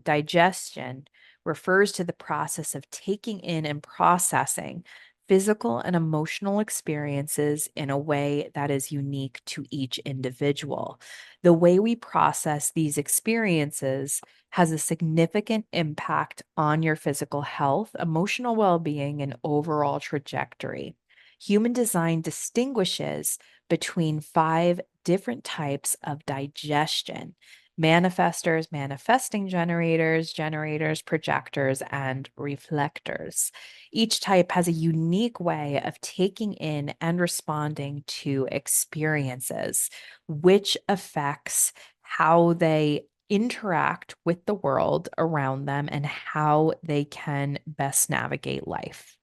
digestion refers to the process of taking in and processing physical and emotional experiences in a way that is unique to each individual. The way we process these experiences has a significant impact on your physical health, emotional well being, and overall trajectory. Human design distinguishes between five different types of digestion: manifestors, manifesting generators, generators, projectors, and reflectors. Each type has a unique way of taking in and responding to experiences, which affects how they interact with the world around them and how they can best navigate life.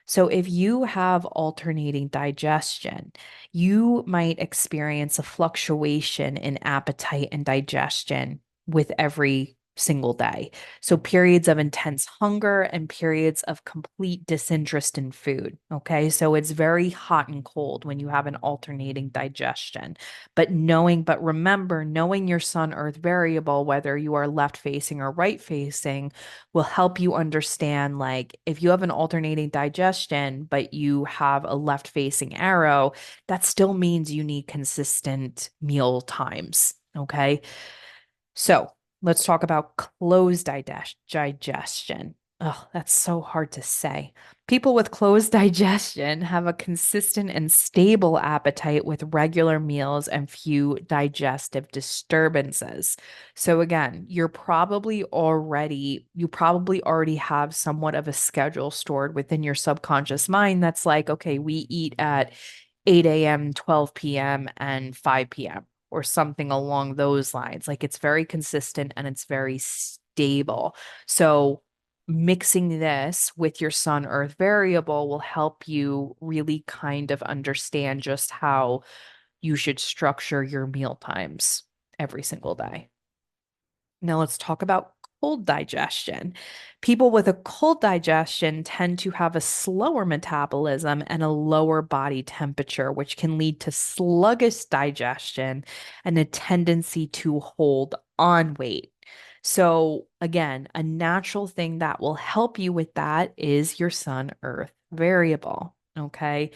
So, if you have alternating digestion, you might experience a fluctuation in appetite and digestion with every single day. So, periods of intense hunger and periods of complete disinterest in food. Okay. So, it's very hot and cold when you have an alternating digestion. But remember, knowing your sun earth variable, whether you are left facing or right facing, will help you understand like if you have an alternating digestion, but you have a left facing arrow, that still means you need consistent meal times. Okay. So let's talk about closed digestion. Oh, that's so hard to say. People with closed digestion have a consistent and stable appetite with regular meals and few digestive disturbances. So again, you probably already have somewhat of a schedule stored within your subconscious mind that's like, okay, we eat at 8 a.m., 12 p.m., and 5 p.m., or something along those lines. Like it's very consistent and it's very stable. So, mixing this with your sun earth variable will help you really kind of understand just how you should structure your meal times every single day. Now let's talk about cold digestion. People with a cold digestion tend to have a slower metabolism and a lower body temperature, which can lead to sluggish digestion and a tendency to hold on weight. So, again, a natural thing that will help you with that is your sun earth variable. Okay.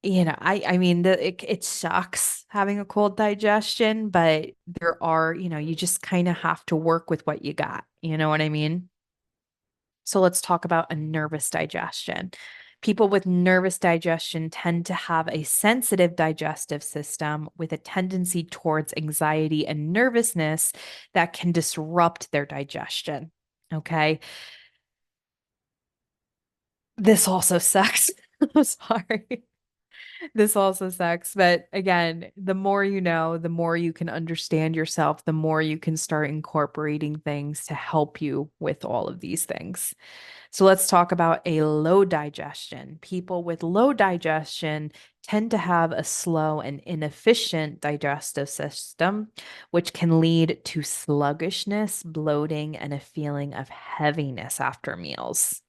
I mean, it sucks having a cold digestion, but there are, you just kind of have to work with what you got. You know what I mean? So let's talk about a nervous digestion. People with nervous digestion tend to have a sensitive digestive system with a tendency towards anxiety and nervousness that can disrupt their digestion. Okay. This also sucks. I'm sorry. This also sucks. But again, the more you know, the more you can understand yourself, the more you can start incorporating things to help you with all of these things. So let's talk about a low digestion. People with low digestion tend to have a slow and inefficient digestive system, which can lead to sluggishness, bloating, and a feeling of heaviness after meals.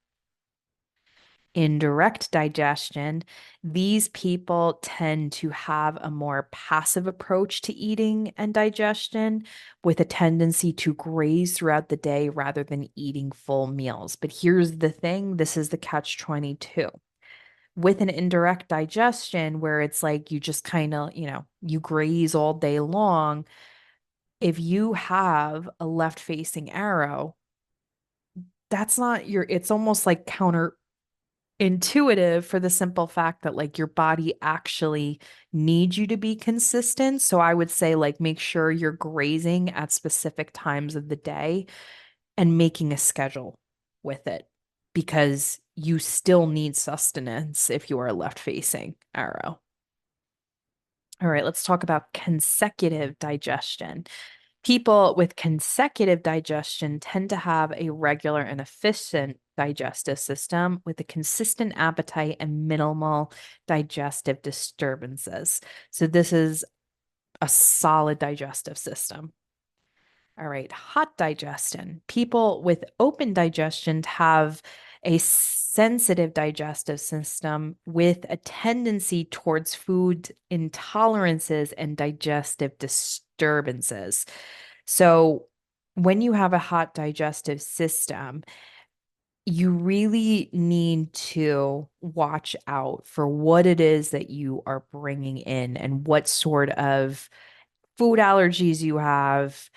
Indirect digestion, these people tend to have a more passive approach to eating and digestion with a tendency to graze throughout the day rather than eating full meals. But here's the thing, this is the catch 22. With an indirect digestion, where it's like you just kind of, you graze all day long, if you have a left facing arrow, that's not your, it's almost like counter intuitive for the simple fact that like your body actually needs you to be consistent. So I would say like make sure you're grazing at specific times of the day and making a schedule with it because you still need sustenance if you are a left facing arrow. All right, let's talk about consecutive digestion. People with consecutive digestion tend to have a regular and efficient digestive system with a consistent appetite and minimal digestive disturbances. So, this is a solid digestive system. All right, hot digestion. People with open digestion have a sensitive digestive system with a tendency towards food intolerances and digestive disturbances. So, when you have a hot digestive system, you really need to watch out for what it is that you are bringing in and what sort of food allergies you have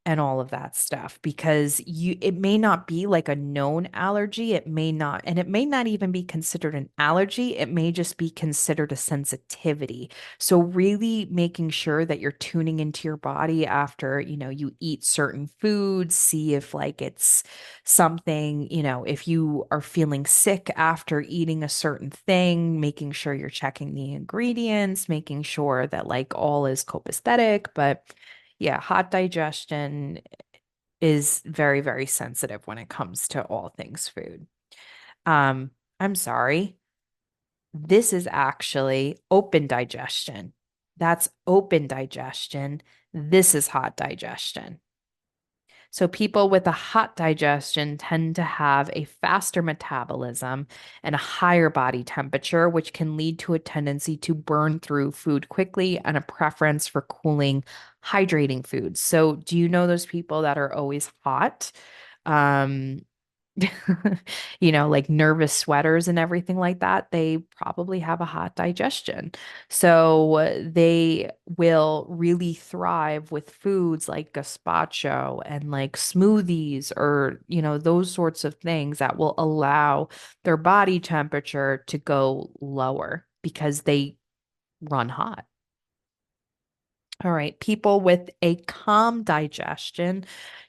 and all of that stuff because it may not be like a known allergy, it may not, and it may not even be considered an allergy, it may just be considered a sensitivity. So really making sure that you're tuning into your body after, you eat certain foods, see if like it's something, if you are feeling sick after eating a certain thing, making sure you're checking the ingredients, making sure that like all is copacetic, but yeah, hot digestion is very, very sensitive when it comes to all things food. Um, I'm sorry. This is actually open digestion. That's open digestion. This is hot digestion. So, people with a hot digestion tend to have a faster metabolism and a higher body temperature, which can lead to a tendency to burn through food quickly and a preference for cooling, hydrating foods. So, do you know those people that are always hot? Um, like nervous sweaters and everything like that, they probably have a hot digestion. So they will really thrive with foods like gazpacho and like smoothies or, those sorts of things that will allow their body temperature to go lower because they run hot. All right. People with a calm digestion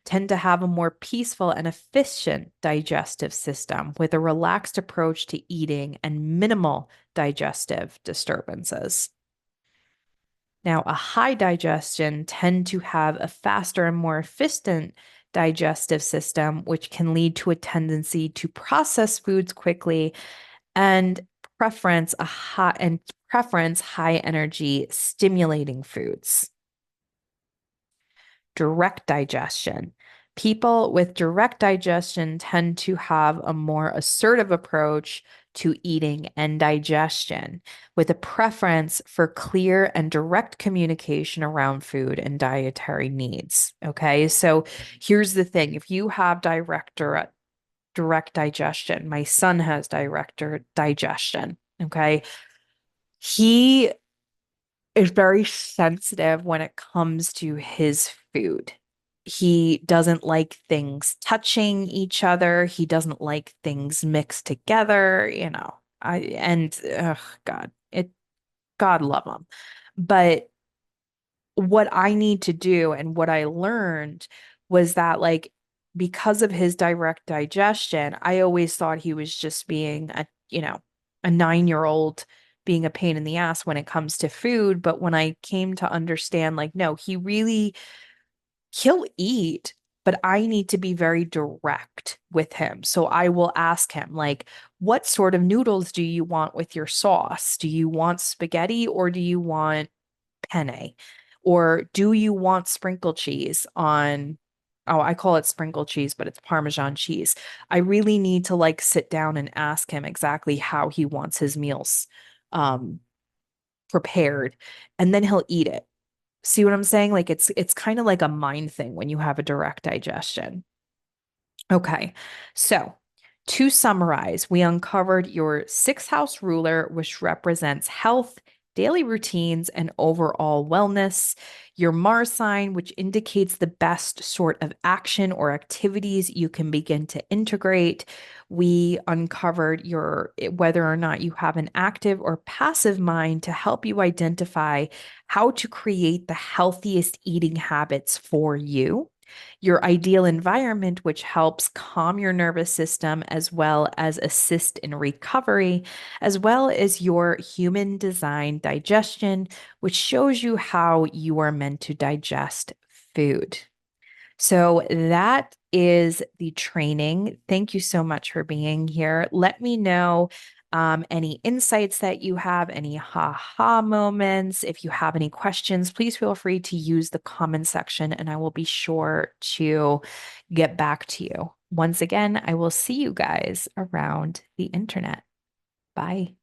tend to have a more peaceful and efficient digestive system with a relaxed approach to eating and minimal digestive disturbances. Now, a high digestion tend to have a faster and more efficient digestive system, which can lead to a tendency to process foods quickly and preference high energy stimulating foods. Direct digestion. People with direct digestion tend to have a more assertive approach to eating and digestion, with a preference for clear and direct communication around food and dietary needs. Okay, so here's the thing: if you have direct digestion, my son has digestion. Okay, he is very sensitive when it comes to his food. He doesn't like things touching each other. He doesn't like things mixed together, God, God love him. But what I need to do and what I learned was that like because of his direct digestion, I always thought he was just being a 9-year-old being a pain in the ass when it comes to food. But when I came to understand, like, no, he'll eat, but I need to be very direct with him. So I will ask him, like, what sort of noodles do you want with your sauce? Do you want spaghetti or do you want penne? Or do you want sprinkle cheese on? Oh, I call it sprinkle cheese, but it's Parmesan cheese. I really need to like sit down and ask him exactly how he wants his meals um prepared, and then he'll eat it. See what I'm saying? Like it's kind of like a mind thing when you have a direct digestion. Okay, so to summarize, we uncovered your sixth house ruler, which represents health, daily routines, and overall wellness. Your Mars sign, which indicates the best sort of action or activities you can begin to integrate. We uncovered whether or not you have an active or passive mind to help you identify how to create the healthiest eating habits for you, your ideal environment, which helps calm your nervous system as well as assist in recovery, as well as your human design digestion, which shows you how you are meant to digest food. So that is the training. Thank you so much for being here. Let me know any insights that you have, any ha moments. If you have any questions, please feel free to use the comment section and I will be sure to get back to you. Once again, I will see you guys around the internet. Bye.